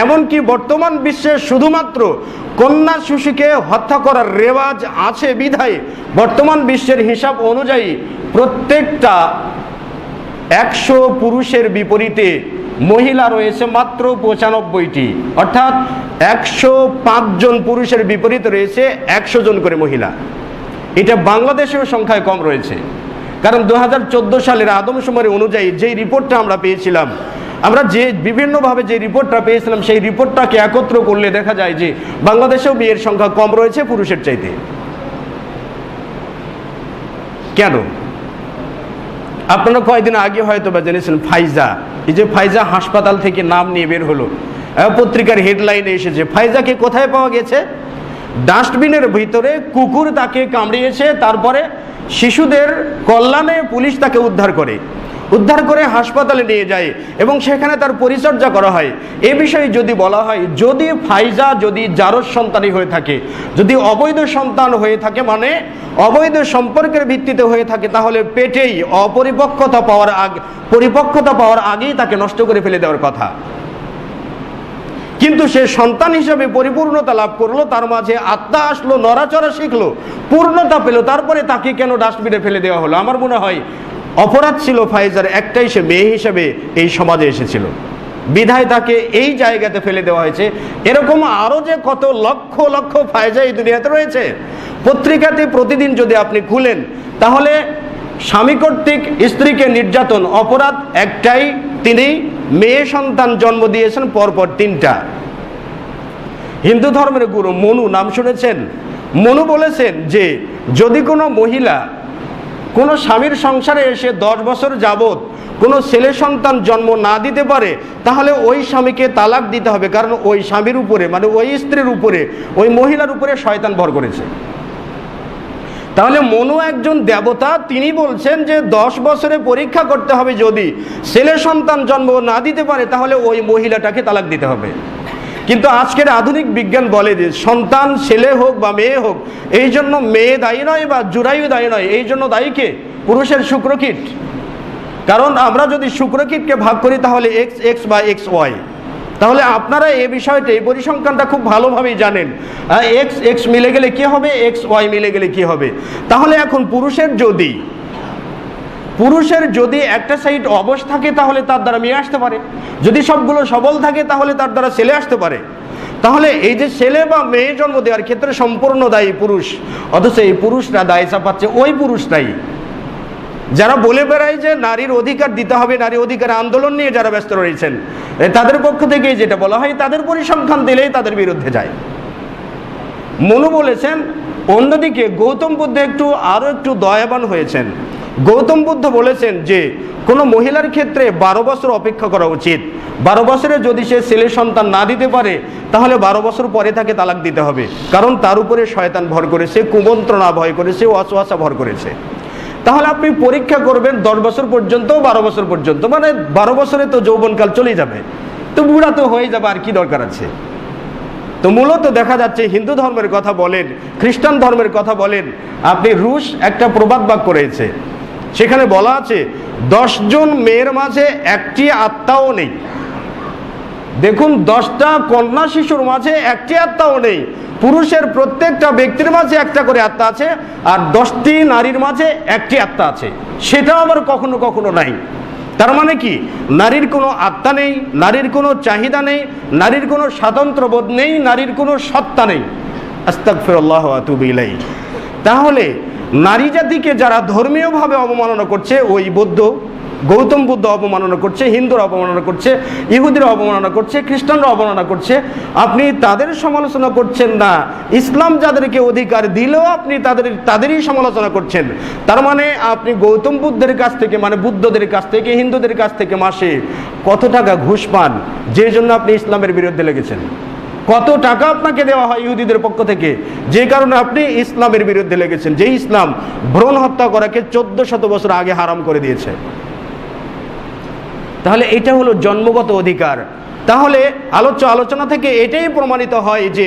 এমনকি বর্তমান বিশ্বে শুধুমাত্র কন্যা শিশুকে হত্যা করার রেওয়াজ আছে বিধায় বর্তমান বিশ্বের হিসাব অনুযায়ী প্রত্যেকটা 100 পুরুষের বিপরীতে মহিলা রয়েছে মাত্র 95টি, অর্থাৎ 105 জন পুরুষের বিপরীতে রয়েছে 100 জন করে মহিলা। এটা বাংলাদেশেও সংখ্যায় কম রয়েছে, কারণ 2014 সালের আদমশুমারি অনুযায়ী যেই রিপোর্টটা আমরা পেয়েছিলাম, আমরা যে বিভিন্নভাবে যে রিপোর্টটা পেয়েছিলাম সেই রিপোর্টটাকে একত্র করলে দেখা যায় যে বাংলাদেশেও মেয়ের সংখ্যা কম রয়েছে পুরুষের চাইতে। কেন? আপনারা কয়েকদিন আগে হয়তো বা জেনেছিলেন ফাইজা, এই যে ফাইজা হাসপাতাল থেকে নাম নিয়ে বের হলো, পত্রিকার হেডলাইনে এসেছে। ফাইজাকে কোথায় পাওয়া গেছে? ডাস্টবিনের ভিতরে কুকুর তাকে কামড়িয়েছে, তারপরে শিশুদের কল্যাণে পুলিশ তাকে উদ্ধার করে হাসপাতালে নিয়ে যায় এবং সেখানে তার পরিচর্যা করা হয়। এ বিষয়ে যদি বলা হয়, যদি ফাইজা যদি জারজ সন্তানই হয়ে থাকে, যদি অবৈধ সন্তান হয়ে থাকে, মানে অবৈধ সম্পর্কের ভিত্তিতে হয়ে থাকে, তাহলে পেটেই পরিপক্কতা পাওয়ার আগেই তাকে নষ্ট করে ফেলে দেওয়ার কথা। কিন্তু সে সন্তান হিসেবে পরিপূর্ণতা লাভ করলো, তার মাঝে আত্মা আসলো, নড়াচড়া শিখলো, পূর্ণতা পেল, তারপরে তাকে কেন ডাস্টবিনে ফেলে দেওয়া হলো? আমার মনে হয় অপরাধ ছিল ফাইজার একটাই, সে মেয়ে হিসেবে এই সমাজে এসেছিল, বিধায় তাকে এই জায়গাতে ফেলে দেওয়া হয়েছে। এরকম আরো যে কত লক্ষ লক্ষ ফাইজা এই দুনিয়াতে রয়েছে। পত্রিকাতে প্রতিদিন যদি আপনি খুলেন, তাহলে স্বামী কর্তৃক স্ত্রীকে নির্যাতন অপরাধ একটাই, তিনি মেয়ে সন্তান জন্ম দিয়েছেন পরপর 3টা। হিন্দু ধর্মের গুরু মনু নাম শুনেছেন? মনু বলেছেন যে যদি কোনো মহিলা কোনো স্বামীর সংসারে এসে 10 বছর যাবৎ কোনো ছেলে সন্তান জন্ম না দিতে পারে, তাহলে ওই স্বামীকে তালাক দিতে হবে, কারণ ওই স্বামীর উপরে, মানে ওই স্ত্রীর উপরে, ওই মহিলার উপরে শয়তান ভর করেছে। তাহলে মনু একজন দেবতা, তিনি বলছেন যে 10 বছরে পরীক্ষা করতে হবে, যদি ছেলে সন্তান জন্ম না দিতে পারে তাহলে ওই মহিলাটাকে তালাক দিতে হবে। কিন্তু আজকের আধুনিক বিজ্ঞান বলে যে সন্তান ছেলে হোক বা মেয়ে হোক, এই জন্য মেয়ে দায়ী নয় বা জুরায়ু দায়ী নয়, এই জন্য দায়ী কে? পুরুষের শুক্রকীট। কারণ আমরা যদি শুক্রকীটকে ভাগ করি তাহলে XX বা XY, তাহলে আপনারা এই বিষয়টা, এই পরিসংখ্যানটা খুব ভালোভাবেই জানেন। XX মিলে গেলে কি হবে, XY মিলে গেলে কি হবে। তাহলে এখন পুরুষের যদি একটা সাইড অবশ থাকে তাহলে তার দ্বারা মেয়ে আসতে পারে, যদি সবগুলো সবল থাকে তাহলে তার দ্বারা ছেলে আসতে পারে। তাহলে এই যে ছেলে বা মেয়ে জন্ম দেওয়ার ক্ষেত্রে সম্পূর্ণ দায়ী পুরুষ, অথচ এই পুরুষরা দায় চাপাচ্ছে ওই পুরুষটাই যারা বলে বেড়ায় যে নারীর অধিকার দিতে হবে, নারী অধিকার আন্দোলন নিয়ে যারা ব্যস্ত রয়েছেন, তাদের পক্ষ থেকে যেটা বলা হয়, তাদের পরিসংখ্যান দিলেই তাদের বিরুদ্ধে যায়। মনু বলেছেন। অন্যদিকে গৌতম বুদ্ধ আরো একটু দয়াবান হয়েছেন। গৌতম বুদ্ধ বলেছেন যে কোনো মহিলার ক্ষেত্রে 12 বছর অপেক্ষা করা উচিত। 12 বছরে যদি সে ছেলে সন্তান না দিতে পারে তাহলে 12 বছর পরে তাকে তালাক দিতে হবে, কারণ তার উপরে শয়তান ভর করেছে, কুমন্ত্রণা ভয় করেছে, ওয়াসওয়াসা ভর করেছে। তাহলে আপনি পরীক্ষা করবেন 10 বছর পর্যন্ত, 12 বছর পর্যন্ত, মানে 12 বছরে তো যৌবনকাল চলে যাবে, তো বুড়া তো হয়ে যাবে, আর কি দরকার আছে। তো মূলত দেখা যাচ্ছে হিন্দু ধর্মের কথা বলেন, খ্রিস্টান ধর্মের কথা বলেন, আপনি রুশ একটা প্রবাদ বাক্য রয়েছে, সেখানে বলা আছে 10 জন মেয়ের মাঝে একটি আত্মাও নেই। দেখুন, 10টা কন্যা শিশুর মাঝে একটি আত্মাও নেই। পুরুষের প্রত্যেকটা ব্যক্তির মাঝে একটা করে আত্মা আছে, আর 10টি নারীর মাঝে একটি আত্মা আছে, সেটা আবার কখনো কখনো নাই। তার মানে কি, নারীর কোনো আত্মা নেই, নারীর কোনো চাহিদা নেই, নারীর কোনো স্বাতন্ত্র্যবোধ নেই, নারীর কোনো সত্তা নেই। আস্তাগফিরুল্লাহ ওয়া আতুবু ইলাইহি। তাহলে নারী জাতিকে যারা ধর্মীয়ভাবে অবমাননা করছে, ওই গৌতম বুদ্ধ অবমাননা করছে, হিন্দুরা অবমাননা করছে, ইহুদিরা অবমাননা করছে, খ্রিস্টানরা অবমাননা করছে, আপনি তাদের সমালোচনা করছেন না। ইসলাম যাদেরকে অধিকার দিলেও আপনি তাদেরই সমালোচনা করছেন। তার মানে আপনি গৌতম বুদ্ধের কাছ থেকে, মানে বুদ্ধদের কাছ থেকে, হিন্দুদের কাছ থেকে মাসে কত টাকা ঘুষ পান, যে জন্য আপনি ইসলামের বিরুদ্ধে লেগেছেন? কত টাকা আপনাকে দেওয়া হয় ইহুদিদের পক্ষ থেকে, যে কারণে আপনি ইসলামের বিরুদ্ধে লেগেছেন, যে ইসলাম ভ্রূণ হত্যা করাকে 1400 বছর আগে হারাম করে দিয়েছে। তাহলে এটা হলো জন্মগত অধিকার। তাহলে আলোচনা থেকে এটাই প্রমাণিত হয় যে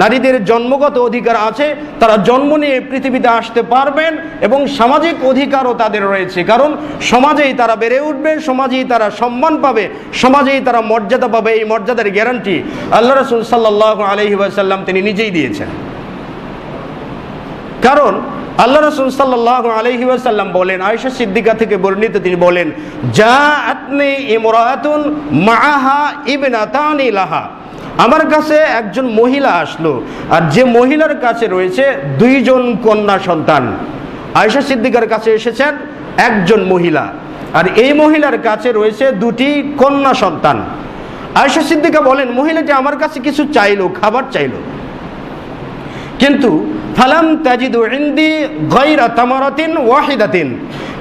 নারীদের জন্মগত অধিকার আছে, তারা জন্ম নিয়ে পৃথিবীতে আসতে পারবেন এবং সামাজিক অধিকারও তাদের রয়েছে, কারণ সমাজেই তারা বেড়ে উঠবে, সমাজেই তারা সম্মান পাবে, সমাজেই তারা মর্যাদা পাবে। এই মর্যাদার গ্যারান্টি আল্লাহ রাসূল সাল্লাল্লাহু আলাইহি ওয়াসাল্লাম তিনি নিজেই দিয়েছেন। কারণ আল্লাহ রাসূল সাল্লাল্লাহু আলাইহি ওয়াসাল্লাম বলেন, আয়েশা সিদ্দিকা থেকে বর্ণিত, তিনি বলেন, জাআতনি ইমরাতুন মাআহা ইবনাতানি লাহা, আমার কাছে একজন মহিলা আসলো, আর যে মহিলার কাছে রয়েছে 2 জন কন্যা সন্তান। আয়েশা সিদ্দিকার কাছে এসেছেন একজন মহিলা, আর এই মহিলার কাছে রয়েছে 2টি কন্যা সন্তান। আয়েশা সিদ্দিকা বলেন, মহিলাটি আমার কাছে কিছু চাইলো, খাবার চাইলো, কিন্তু ফালাম তাজিদু ইনদি গায়রা তামারাতিন ওয়াহিদাতিন,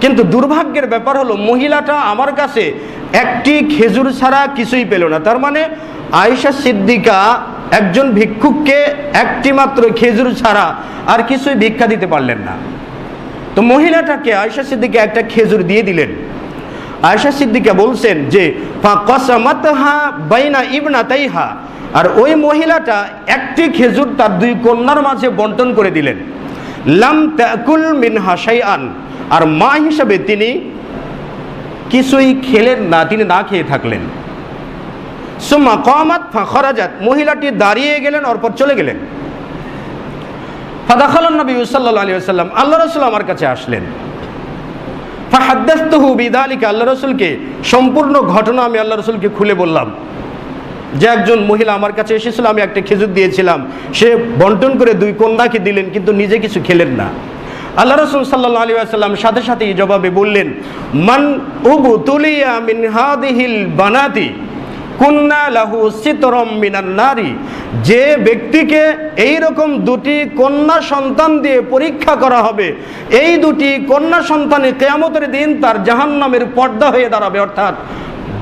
কিন্তু দুর্ভাগ্যের ব্যাপার হলো মহিলাটা আমার কাছে একটি খেজুর ছাড়া কিছুই পেল না। তার মানে আয়েশা সিদ্দিকা একজন ভিক্ষুককে একটি মাত্র খেজুর ছাড়া আর কিছুই ভিক্ষা দিতে পারলেন না। তো মহিলাটাকে আয়েশা সিদ্দিকা একটা খেজুর দিয়ে দিলেন। আয়েশা সিদ্দিকা বলছেন যে ফাকাসামাতহা বাইনা ইবনাতাইহা, আর ওই মহিলাটা একটি খেজুর তার 2 কন্যার মাঝে বন্টন করে দিলেন। লাম তাকুল মিনহা শাইআন, আর মা হিসাবে তিনি কিছুই খেলেন না, তিনি না খেয়ে থাকলেন। সুম্মা কামাত ফাখরাজাত, মহিলাটি দাঁড়িয়ে গেলেন, অরপর চলে গেলেন। ফাদাখালান নবী সাল্লাল্লাহু আলাইহি ওয়াসাল্লাম, আল্লাহ রাসূল আমার কাছে আসলেন। ফাহাদ্দাসতুহু বিযালিকা, আল্লাহ রাসূলকে সম্পূর্ণ ঘটনা আমি আল্লাহ রাসূলকে খুলে বললাম যে একজন মহিলা আমার কাছে এসেছিল, আমি একটা খেজুর দিয়েছিলাম, সে বন্টন করে 2 কন্যাকে দিলেন, কিন্তু নিজে কিছু খেলেন না। আল্লাহ রাসূল সাল্লাল্লাহু আলাইহি ওয়াসাল্লাম সাথে সাথেই জবাবে বললেন, মান উবতুলিয়া মিন হাদিহিল বানাতি কুন্না লাহু সিতরাম মিনান নারি, যে ব্যক্তিকে এই রকম 2টি কন্যা সন্তান দিয়ে পরীক্ষা করা হবে, এই 2টি কন্যা সন্তানে কিয়ামতের দিন তার জাহান্নামের পর্দা হয়ে দাঁড়াবে, অর্থাৎ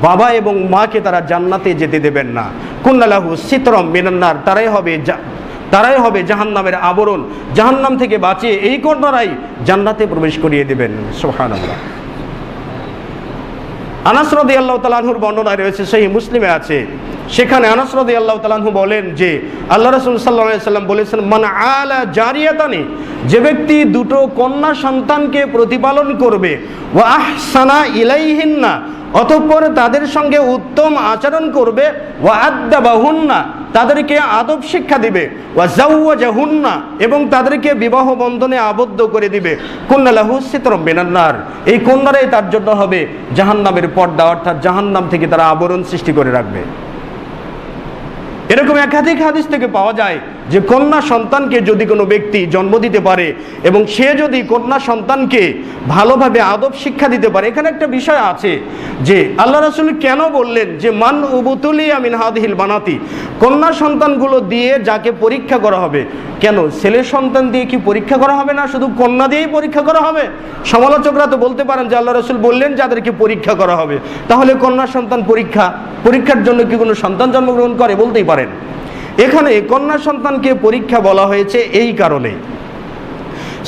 বাবা এবং মাকে তারা জান্নাতে যেতে দেবেন না। কুন্না লাহু সিতরাম মিনান নার, তারাই হবে জাহান্নামের আবরণ, জাহান্নাম থেকে বাঁচিয়ে এই কন্যারাই জান্নাতে প্রবেশ করিয়ে দেবেন। সুবহানাল্লাহ। আনাস রাদিয়াল্লাহু তাআলা আনহুর বর্ণনায় রয়েছে, সহিহ মুসলিমে আছে, সেখানে আনাস রাদিয়াল্লাহু তাআলা আনহু বলেন যে আল্লাহ রাসূল সাল্লাল্লাহু আলাইহি ওয়াসাল্লাম বলেছেন, মান আলা জারিয়াতানি, যে ব্যক্তি 2টো কন্যা সন্তানকে প্রতিপালন করবে, ওয়া আহসানা ইলাইহিন্না, অতঃপর তাদের সঙ্গে উত্তম আচরণ করবে, ওয়া আদ্দাবাহুন্না, তাদেরকে আদব শিক্ষা দিবে, ওয়া জাওয়াজাহুন্না, এবং তাদেরকে বিবাহ বন্ধনে আবদ্ধ করে দিবে, কুন্না লাহু সিতরাম মিনান নার, এই কন্যারাই তার জন্য হবে জাহান্নামের পর্দা, অর্থাৎ জাহান্নাম থেকে তারা আবরণ সৃষ্টি করে রাখবে। এরকম একাধিক হাদিস থেকে পাওয়া যায় যে কন্যা সন্তানকে যদি কোনো ব্যক্তি জন্ম দিতে পারে এবং সে যদি কন্যা সন্তানকে ভালোভাবে আদব শিক্ষা দিতে পারে, এখানে একটা বিষয় আছে যে আল্লাহ রাসূল কেন বললেন যে মান উবতুলিয়া মিন হাদিহিল বানাতি, কন্যা সন্তানগুলো দিয়ে যাকে পরীক্ষা করা হবে, কেন ছেলে সন্তান দিয়ে কি পরীক্ষা করা হবে না, শুধু কন্যা দিয়েই পরীক্ষা করা হবে? সমালোচকরা তো বলতে পারেন যে আল্লাহ রাসূল বললেন যাদেরকে পরীক্ষা করা হবে, তাহলে কন্যা সন্তান পরীক্ষার জন্য কি কোনো সন্তান জন্মগ্রহণ করে? বলতেই পারেন। এখানে কন্যা সন্তানকে পরীক্ষা বলা হয়েছে এই কারণে,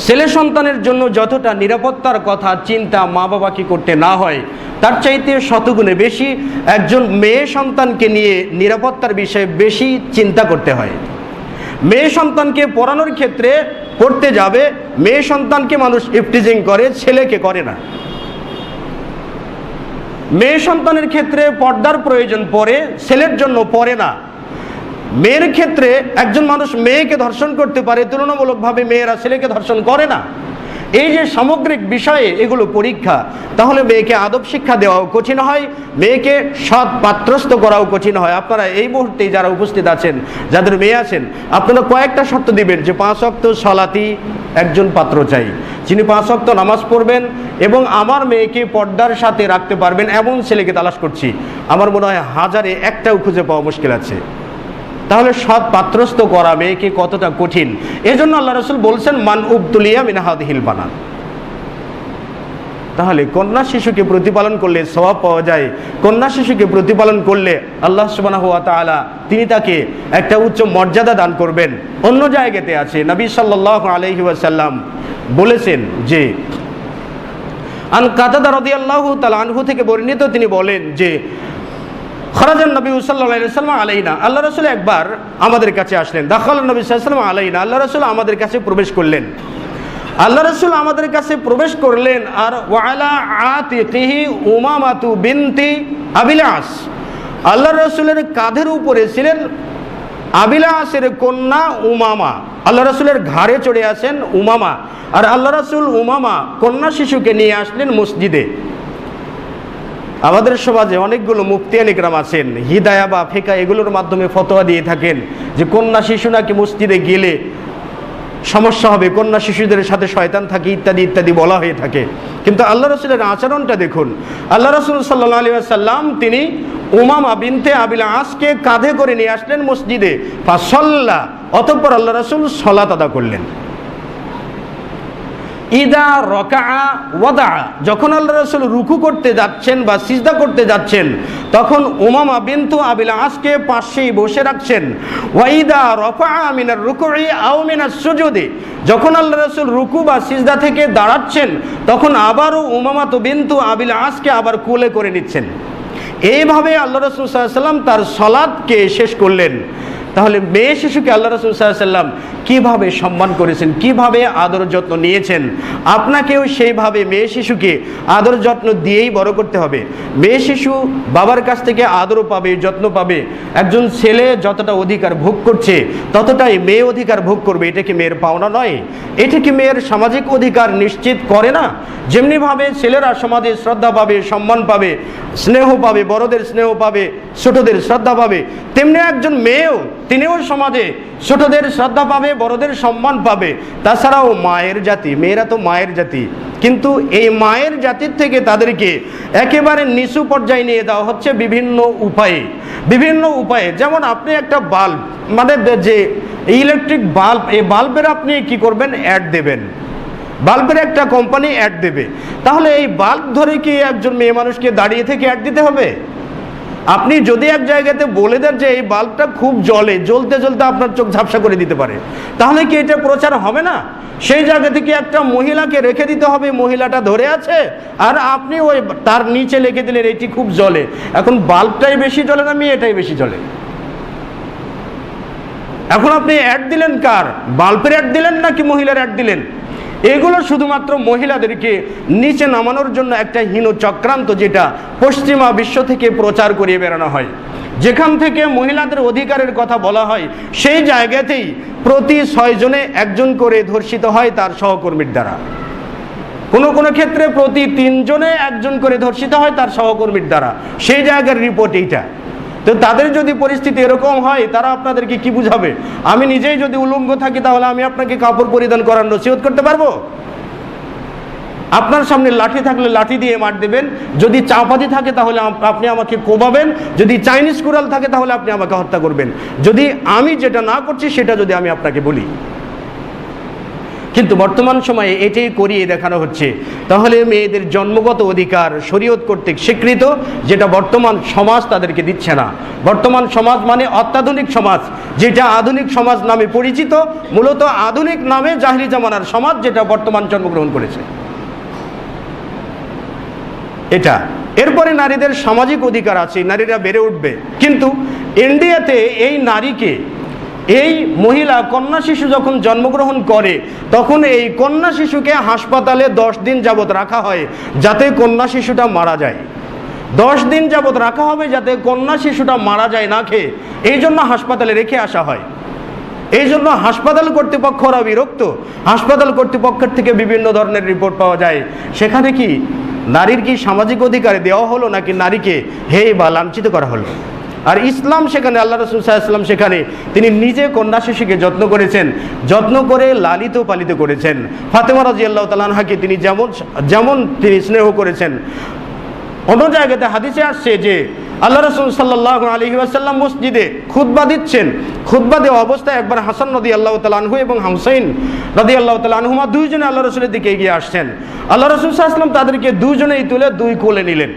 ছেলে সন্তানের জন্য যতটা নিরাপত্তার কথা চিন্তা মা বাবাকে করতে না হয়, তার চাইতে শতগুণে বেশি একজন মেয়ে সন্তানকে নিয়ে নিরাপত্তার বিষয়ে বেশি চিন্তা করতে হয়। মেয়ে সন্তানকে পড়ানোর ক্ষেত্রে পড়তে যাবে, মেয়ে সন্তানকে মানুষ ইফটিজিং করে, ছেলেকে করে না। মেয়ে সন্তানের ক্ষেত্রে পর্দার প্রয়োজন পড়ে, ছেলের জন্য পড়ে না। মেয়ের ক্ষেত্রে একজন মানুষ মেয়েকে ধর্ষণ করতে পারে, তুলনামূলকভাবে মেয়েরা ছেলেকে ধর্ষণ করে না। এই যে সামগ্রিক বিষয়ে এগুলো পরীক্ষা, তাহলে মেয়েকে আদব শিক্ষা দেওয়াও কঠিন হয়, মেয়েকে সৎ পাত্রস্থ করাও কঠিন হয়। আপনারা এই মুহূর্তে যারা উপস্থিত আছেন, যাদের মেয়ে আছেন, আপনারা কয়েকটা শর্ত দিবেন যে 5 ওয়াক্ত সালাতি একজন পাত্র চাই, যিনি 5 ওয়াক্ত নামাজ পড়বেন এবং আমার মেয়েকে পর্দার সাথে রাখতে পারবেন, এমন ছেলেকে তালাশ করছি। আমার মনে হয় 1000-এ একটাও খুঁজে পাওয়া মুশকিল আছে। তাহলে সৎ পাত্রস্থ করা মেয়েকে কতটা কঠিন। এজন্য আল্লাহ রাসূল বলছেন মান উবতুলিয়া মিন হাদিহিল বানাত। তাহলে কন্যা শিশুকে প্রতিপালন করলে সওয়াব পাওয়া যায়, কন্যা শিশুকে প্রতিপালন করলে আল্লাহ সুবহানাহু ওয়া তাআলা তিনি তাকে একটা উচ্চ মর্যাদা দান করবেন। অন্য জায়গাতে আছে নবী সাল্লাল্লাহু আলাইহি ওয়াসাল্লাম বলেছেন যে আন কাতাদা রাদিয়াল্লাহু তাআলা আনহু থেকে বর্ণিত, তিনি বলেন যে খরাজান নবী সাল্লাল্লাহু আলাইহি ওয়াসাল্লাম আলাইনা, আল্লাহ রাসূল একবার আমাদের কাছে আসলেন। দাখালান নবী সাল্লাল্লাহু আলাইহি ওয়াসাল্লাম আলাইনা, আল্লাহ রাসূল আমাদের কাছে প্রবেশ করলেন। আল্লাহ রাসূল আমাদের কাছে প্রবেশ করলেন, আর ওয়ালা আতিকিহি উমামাতু বিনতি আবিল আস, আল্লাহ রাসূলের কাঁধের উপরে ছিলেন আবিল আসের কন্যা উমামা। আল্লাহ রাসূলের ঘাড়ে চড়ে আছেন উমামা, আর আল্লাহ রাসূল উমামা কন্যা শিশুকে নিয়ে আসলেন মসজিদে। আমাদের সমাজে অনেকগুলো মুফতিয়ান ইকরাম আছেন, হিদায়া বা ফিকা এগুলোর মাধ্যমে ফতোয়া দিয়ে থাকেন যে কন্যা শিশু নাকি মসজিদে গেলে সমস্যা হবে, কন্যা শিশুদের সাথে শয়তান থাকে, ইত্যাদি ইত্যাদি বলা হয়ে থাকে। কিন্তু আল্লাহ রাসূলের আচরণটা দেখুন। আল্লাহ রাসূল সাল্লাল্লাহু আলাইহি ওয়াসাল্লাম তিনি উমামা বিনতে আবিল আসকে কাঁধে করে নিয়ে আসলেন মসজিদে। ফাসাল্লা, অতঃপর আল্লাহ রাসূল সালাত আদা করলেন। ইদা রাকাআ ওয়াদা, যখন আল্লাহ রাসূল রুকু করতে যাচ্ছেন বা সিজদা করতে যাচ্ছেন, তখন উমামা বিনতু আবিল আসকে পাশেই বসে রাখছেন। ওয়া ইদা রাফাআ মিনার রুকুই আও মিনাস সুজুদি, যখন আল্লাহ রাসূল রুকু বা সিজদা থেকে দাঁড়াচ্ছেন, তখন আবারও উমামা বিনতু আবিল আসকে আবার কোলে করে নিচ্ছেন। এইভাবে আল্লাহ রাসূল সাল্লাল্লাহু আলাইহি ওয়াসাল্লাম তার সালাতকে শেষ করলেন। তাহলে মেয়ে শিশুকে আল্লাহ রাসূল সাল্লাল্লাহু আলাইহি ওয়াসাল্লাম কীভাবে সম্মান করেছেন, কিভাবে আদর যত্ন নিয়েছেন, আপনাকেও সেইভাবে মেয়ে শিশুকে আদর যত্ন দিয়েই বড় করতে হবে। মেয়ে শিশু বাবার কাছ থেকে আদরও পাবে, যত্ন পাবে। একজন ছেলে যতটা অধিকার ভোগ করছে ততটাই মেয়ে অধিকার ভোগ করবে। এটা কি মেয়ের পাওনা নয়? এটা কি মেয়ের সামাজিক অধিকার নিশ্চিত করে না? যেমনিভাবে ছেলেরা সমাজে শ্রদ্ধা পাবে, সম্মান পাবে, স্নেহ পাবে, বড়দের স্নেহ পাবে, ছোটদের শ্রদ্ধা পাবে, তেমনি একজন মেয়েও তিনিও সমাজে ছোটদের শ্রদ্ধা পাবে, বড়দের সম্মান পাবে। তাছাড়াও মায়ের জাতি, মেয়েরা তো মায়ের জাতি, কিন্তু এই মায়ের জাতির থেকে তাদেরকে একেবারে নিচু পর্যায়ে নিয়ে দেওয়া হচ্ছে বিভিন্ন উপায়ে, বিভিন্ন উপায়ে। যেমন আপনি একটা বাল্ব, মানে যে ইলেকট্রিক বাল্ব, এই বাল্বের আপনি কি করবেন, অ্যাড দেবেন, বাল্বের একটা কোম্পানি অ্যাড দেবে। তাহলে এই বাল্ব ধরে কি একজন মেয়ে মানুষকে দাঁড়িয়ে থেকে অ্যাড দিতে হবে? আপনি যদি এক জায়গাতে বলে দেন যে এই বাল্বটা খুব জ্বলে, জ্বলতে জ্বলতে আপনার চোখ ঝাপসা করে দিতে পারে, তাহলে কি এটা প্রচার হবে না? সেই জায়গা থেকে একটা মহিলাকে রেখে দিতে হবে, মহিলাটা ধরে আছে, আর আপনি ওই তার নিচে লিখে দিলেন এটি খুব জ্বলে। এখন বাল্বটাই বেশি জ্বলে না মেয়েটাই বেশি জ্বলে? এখন আপনি অ্যাড দিলেন কার? বাল্বের অ্যাড দিলেন নাকি মহিলার অ্যাড দিলেন? এগুলো শুধুমাত্র মহিলাদেরকে নিচে নামানোর জন্য একটা হীন চক্রান্ত, যেটা পশ্চিমা বিশ্ব থেকে প্রচার করিয়ে বেড়ানো হয়। যেখান থেকে মহিলাদের অধিকারের কথা বলা হয়, সেই জায়গাতেই প্রতি 6 জনে একজন করে ধর্ষিত হয় তার সহকর্মীর দ্বারা। কোনো কোনো ক্ষেত্রে প্রতি 3 জনে একজন করে ধর্ষিত হয় তার সহকর্মীর দ্বারা। সেই জায়গার রিপোর্ট এইটা। তো তাদের যদি পরিস্থিতি এরকম হয়, তারা আপনাদেরকে কি বুঝাবে? আমি নিজেই যদি উলঙ্গ থাকি, তাহলে আমি আপনাকে কাপড় পরিধান করার নসিহত করতে পারবো? আপনার সামনে লাঠি থাকলে লাঠি দিয়ে মার দেবেন, যদি চাপাতি থাকে তাহলে আপনি আমাকে কোবাবেন, যদি চাইনিজ কুড়াল থাকে তাহলে আপনি আমাকে হত্যা করবেন, যদি আমি যেটা না করছি সেটা যদি আমি আপনাকে বলি। কিন্তু বর্তমান সময়ে এটাই করিয়ে দেখানো হচ্ছে। তাহলে মেয়েদের জন্মগত অধিকার শরীয়ত কর্তৃক স্বীকৃত, যেটা বর্তমান সমাজ তাদেরকে দিচ্ছে না। বর্তমান সমাজ মানে অত্যাধুনিক সমাজ, যেটা আধুনিক সমাজ নামে পরিচিত, মূলত আধুনিক নামে জাহিলি জামানার সমাজ, যেটা বর্তমান জন্মগ্রহণ করেছে এটা। এরপরে নারীদের সামাজিক অধিকার আছে, নারীরা বেড়ে উঠবে। কিন্তু ইন্ডিয়াতে এই নারীকে, এই মহিলা কন্যা শিশু যখন জন্মগ্রহণ করে, তখন এই কন্যা শিশুকে হাসপাতালে 10 দিন যাবৎ রাখা হয়, যাতে কন্যা শিশুটা মারা যায়। 10 দিন যাবৎ রাখা হবে যাতে কন্যা শিশুটা মারা যায় না খেয়ে, এই জন্য হাসপাতালে রেখে আসা হয়। এই জন্য হাসপাতাল কর্তৃপক্ষরা বিরক্ত। হাসপাতাল কর্তৃপক্ষের থেকে বিভিন্ন ধরনের রিপোর্ট পাওয়া যায়। সেখানে কি নারীর কি সামাজিক অধিকার দেওয়া হলো, নাকি নারীকে হেয় বা লাঞ্ছিত করা হলো? আর ইসলাম সেখানে, আল্লাহ রাসূল সাল্লাল্লাহু আলাইহি ওয়াসাল্লাম সেখানে তিনি নিজে কন্যা শিশুকে যত্ন করেছেন, যত্ন করে লালিত পালিত করেছেন। ফাতেমা রাদিয়াল্লাহু তাআলা আনহাকে তিনি যেমন তিনি স্নেহ করেছেন। অন্য জায়গাতে হাদিসে আসছে যে আল্লাহ রাসূল সাল্লাল্লাহু আলাইহি ওয়াসাল্লাম মসজিদে খুতবা দিচ্ছেন। খুতবা দেওয়া অবস্থায় একবার হাসান রাদিয়াল্লাহু তাআলা আনহু এবং হুসাইন রাদিয়াল্লাহু তাআলা আনহুমা দুইজনে আল্লাহ রাসূলের দিকে এগিয়ে আসছেন। আল্লাহ রাসূল সাল্লাল্লাহু আলাইহি ওয়াসাল্লাম তাদেরকে দুইজনেই তুলে 2 কোলে নিলেন।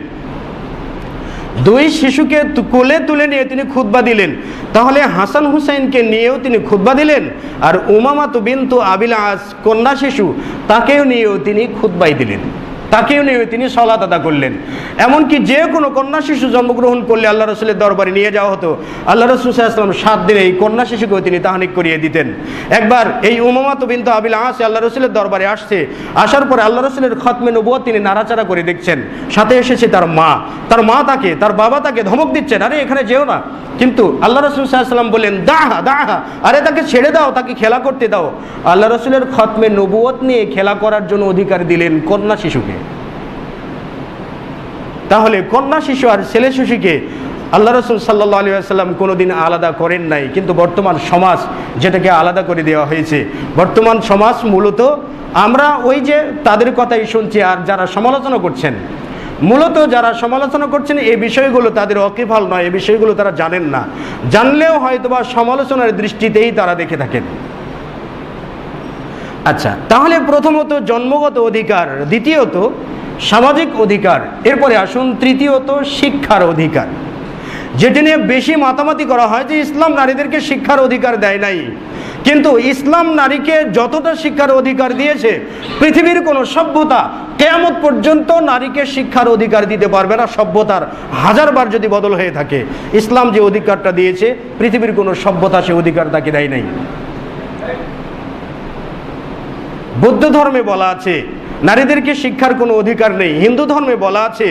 2 শিশুকে কোলে তুলে নিয়ে তিনি খুতবা দিলেন। তাহলে হাসান হুসাইনকে নিয়েও তিনি খুতবা দিলেন, আর উমামা বিনতু আবিল আস কন্যা শিশু, তাকেও নিয়েও তিনি খুতবাই দিলেন। তাকেও নিয়ে তিনি সালাত আদা করলেন। এমনকি যে কোনো কন্যা শিশু জন্মগ্রহণ করলে আল্লাহ রসুলের দরবারে নিয়ে যাওয়া হতো, আল্লাহ রসুল সাল্লাল্লাহু আলাইহি ওয়াসাল্লাম 7 দিনে এই কন্যা শিশুকেও তিনি তাহনিক করিয়ে দিতেন। একবার এই উমামা বিনতে আবিল আস আল্লাহ রসুলের দরবারে আসছে, আসার পরে আল্লাহ রসুলের খতমে নবুয়ত তিনি নাড়াচাড়া করে দেখছেন, সাথে এসেছে তার মা তাকে, তার বাবা তাকে ধমক দিচ্ছেন, আরে এখানে যেও না। কিন্তু আল্লাহ রসুল সাল্লাল্লাহু আলাইহি ওয়াসাল্লাম বললেন দাহা, আরে তাকে ছেড়ে দাও, তাকে খেলা করতে দাও। আল্লাহ রসুলের খতমে নবুয়ত নিয়ে খেলা করার জন্য অধিকার দিলেন কন্যা শিশুকে। তাহলে কন্যা শিশু আর ছেলে শিশুকে আল্লাহ রসুল সাল্লাল্লাহু আলাইহি ওয়াসাল্লাম কোনোদিন আলাদা করেন নাই। কিন্তু বর্তমান সমাজ যেটাকে আলাদা করে দেওয়া হয়েছে, বর্তমান সমাজ মূলত আমরা ওই যে তাদের কথাই শুনছি। আর যারা সমালোচনা করছেন, মূলত যারা সমালোচনা করছেন এই বিষয়গুলো তাদের ওয়াকিবহাল নয়, এই বিষয়গুলো তারা জানেন না। জানলেও হয়তোবা সমালোচনার দৃষ্টিতেই তারা দেখে থাকেন। আচ্ছা, তাহলে প্রথমত জন্মগত অধিকার, দ্বিতীয়ত সামাজিক অধিকার, এরপরে আসুন তৃতীয়ত শিক্ষার অধিকার, যেটি নিয়ে বেশি মাতামাতি করা হয় যে ইসলাম নারীদেরকে শিক্ষার অধিকার দেয় নাই। কিন্তু ইসলাম নারীকে যতটা শিক্ষার অধিকার দিয়েছে, পৃথিবীর কোনো সভ্যতা কিয়ামত পর্যন্ত নারীকে শিক্ষার অধিকার দিতে পারবে না। সভ্যতার 1000 বার যদি বদল হয়ে থাকে, ইসলাম যে অধিকারটা দিয়েছে পৃথিবীর কোনো সভ্যতা সে অধিকার তাকে দেয় নাই। বৌদ্ধ ধর্মে বলা আছে নারীদেরকে শিক্ষার কোনো অধিকার নেই। হিন্দু ধর্মে বলা আছে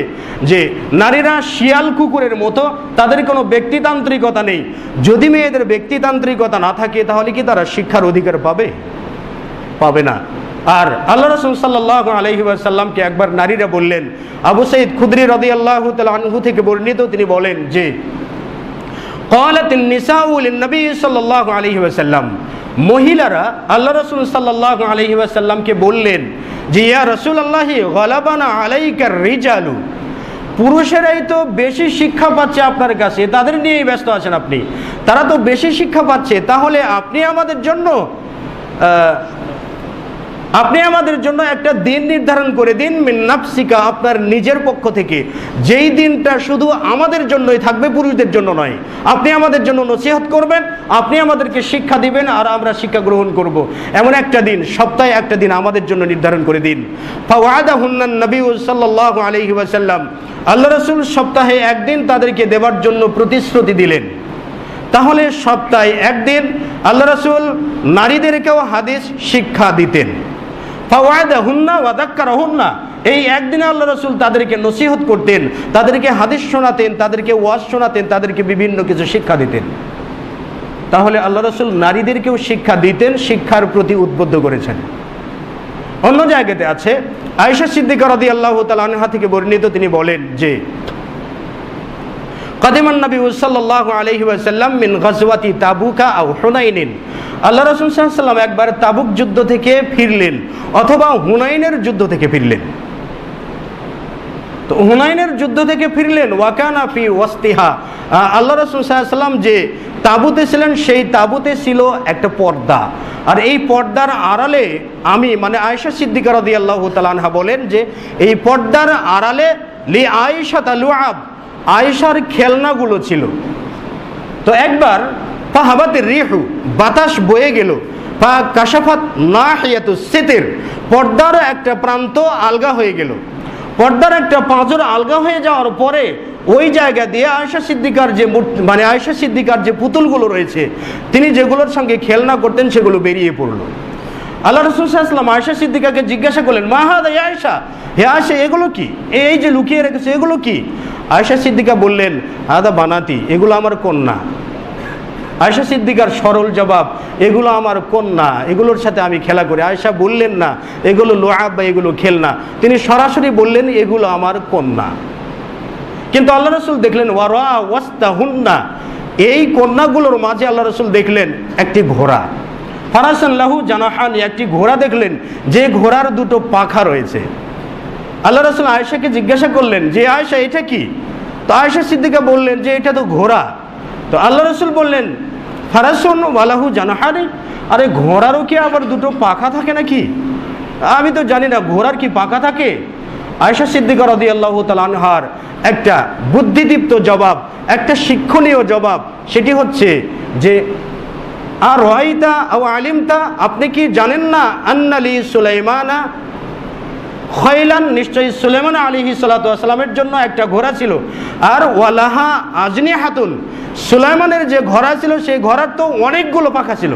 যে নারীরা শিয়াল কুকুরের মতো, তাদের কোনো ব্যক্তিতান্ত্রিকতা নেই। যদি মেয়েদের ব্যক্তিতান্ত্রিকতা না থাকে তাহলে কি তারা শিক্ষার অধিকার পাবে না। আর আল্লাহ রাসূল সাল্লাল্লাহু আলাইহি ওয়াসাল্লামকে একবার নারীরা বললেন, আবু সাঈদ খুদরি রাদিয়াল্লাহু তাআলা আনহু থেকে বর্ণিত, তিনি বলেন যে ক্বালাতিন নিসাউ লিন-নবী সাল্লাল্লাহু আলাইহি ওয়াসাল্লাম, মহিলারা আল্লাহ রাসূল সাল্লাল্লাহু আলাইহি ওয়াসাল্লামকে বললেন যে ইয়া রাসূলুল্লাহি গালাবানা আলাইকার রিজালু, পুরুষেরাই তো বেশি শিক্ষা পাচ্ছে আপনার কাছে, তাদের নিয়েই ব্যস্ত আছেন আপনি, তারা তো বেশি শিক্ষা পাচ্ছে, তাহলে আপনি আমাদের জন্য একটা দিন নির্ধারণ করে দিন, মিন নাফসিকা, আপনার নিজের পক্ষ থেকে, যেই দিনটা শুধু আমাদের জন্যই থাকবে, পুরুষদের জন্য নয়। আপনি আমাদের জন্য নসিহত করবেন, আপনি আমাদেরকে শিক্ষা দিবেন, আর আমরা শিক্ষা গ্রহণ করব। এমন একটা দিন, সপ্তাহে একটা দিন আমাদের জন্য নির্ধারণ করে দিন। ফাওয়াদাহুন্নান নবী সাল্লাল্লাহু আলাইহি ওয়াসাল্লাম, আল্লাহ রাসূল সপ্তাহে একদিন তাদেরকে দেওয়ার জন্য প্রতিশ্রুতি দিলেন। তাহলে সপ্তাহে একদিন আল্লাহ রাসূল নারীদেরকেও হাদিস শিক্ষা দিতেন। ফাওয়াদাহুন্না ওয়া যাক্কারাহুন্না, এই একদিনে আল্লাহ রাসূল তাদেরকে নসিহত করতেন, তাদেরকে হাদিস শোনাতেন, তাদেরকে ওয়াজ শোনাতেন, তাদেরকে বিভিন্ন কিছু শিক্ষা দিতেন। তাহলে আল্লাহ রাসূল নারীদেরকেও শিক্ষা দিতেন, শিক্ষার প্রতি উদ্বুদ্ধ করেছেন। অন্য জায়গাতে আছে আয়েশা সিদ্দিকা রাদিয়াল্লাহু তাআলা আনহা থেকে বর্ণিত, তিনি বলেন যে কাদিমান নবী সাল্লাল্লাহু আলাইহি ওয়াসাল্লাম মিন গাজওয়াতি তাবুকা আও হুনাইনিন, আল্লাহ রাসূল সাল্লাল্লাহু আলাইহি ওয়াসাল্লাম একবার তাবুক যুদ্ধ থেকে ফিরলেন অথবা হুনাইনের যুদ্ধ থেকে ফিরলেন। তো হুনাইনের যুদ্ধ থেকে ফিরলেন, ওয়াকানা ফি ওয়াসতিহা, আল্লাহ রাসূল সাল্লাল্লাহু আলাইহি ওয়াসাল্লাম যে তাঁবুতে ছিলেন সেই তাঁবুতে ছিল একটা পর্দা, আর এই পর্দার আড়ালে আয়েশা সিদ্দিকা রাদিয়াল্লাহু তাআলা আনহা বলেন যে এই পর্দার আড়ালে লি আয়েশা তালুআব, আয়েশার খেলনাগুলো ছিল। তো একবার ফাহাবাতির রিহু, বাতাস বয়ে গেল, ফা কাশাফাত নাহিয়াতু সিতির, পর্দার একটা প্রান্ত আলগা হয়ে গেল। পর্দার একটা পাঁজর আলগা হয়ে যাওয়ার পরে ওই জায়গা দিয়ে আয়েশা সিদ্দিকার যে পুতুলগুলো রয়েছে, তিনি যেগুলোর সঙ্গে খেলনা করতেন সেগুলো বেরিয়ে পড়লো। আল্লাহ রাসূল সাল্লাল্লাহু আলাইহি ওয়াসাল্লাম আয়েশা সিদ্দিকাকে জিজ্ঞাসা করলেন, মা হাদা ইয়া আয়েশা, হে আয়েশা এগুলো কি, এই যে লুকিয়ে রেখেছে এগুলো কি? আয়েশা সিদ্দিকা বললেন, হাদা বানাতি, এগুলো আমার কন্যা। আয়েশা সিদ্দিকার সরল জবাব, এগুলো আমার কন্যা, এগুলোর সাথে আমি খেলা করি। আয়েশা বললেন না এগুলো লুআব বা এগুলো খেলনা, তিনি সরাসরি বললেন এগুলো আমার কন্যা। কিন্তু আল্লাহ রাসূল দেখলেন ওয়ারা ওয়াস্তাহুন্না, এই কন্যাগুলোর মাঝে আল্লাহ রাসূল দেখলেন একটি ঘোড়া, ফারাসান লাহু জানাহান, একটি ঘোড়া দেখলেন যে ঘোড়ার দুটো পাখা রয়েছে। আল্লাহ রাসূল আয়েশাকে জিজ্ঞাসা করলেন যে আয়েশা এটা কি? তো আয়েশা সিদ্দিকা বললেন যে এটা তো ঘোড়া। তো আল্লাহ রাসূল বললেন ফারাসুন ওয়ালাহু জানাহানি, আরে ঘোড়ারও কি আবার দুটো পাখা থাকে নাকি? আমি তো জানি না ঘোড়ার কি পাখা থাকে। আয়েশা সিদ্দিকা রাদিয়াল্লাহু তাআলা আনহার একটা বুদ্ধিদীপ্ত জবাব, একটা শিক্ষণীয় জবাব, সেটি হচ্ছে যে আর রাইতা আও আলিমতা, আপনি কি জানেন না আন্নালি সুলাইমানা খয়লান, নিশ্চয়ই সুলাইমান আলাইহিস সালাতু ওয়াস সালামের জন্য একটা ঘোড়া ছিল। আর ওয়ালাহা আজনিহাতুন, সুলাইমানের যে ঘোড়া ছিল সেই ঘোড়ার তো অনেকগুলো পাখা ছিল।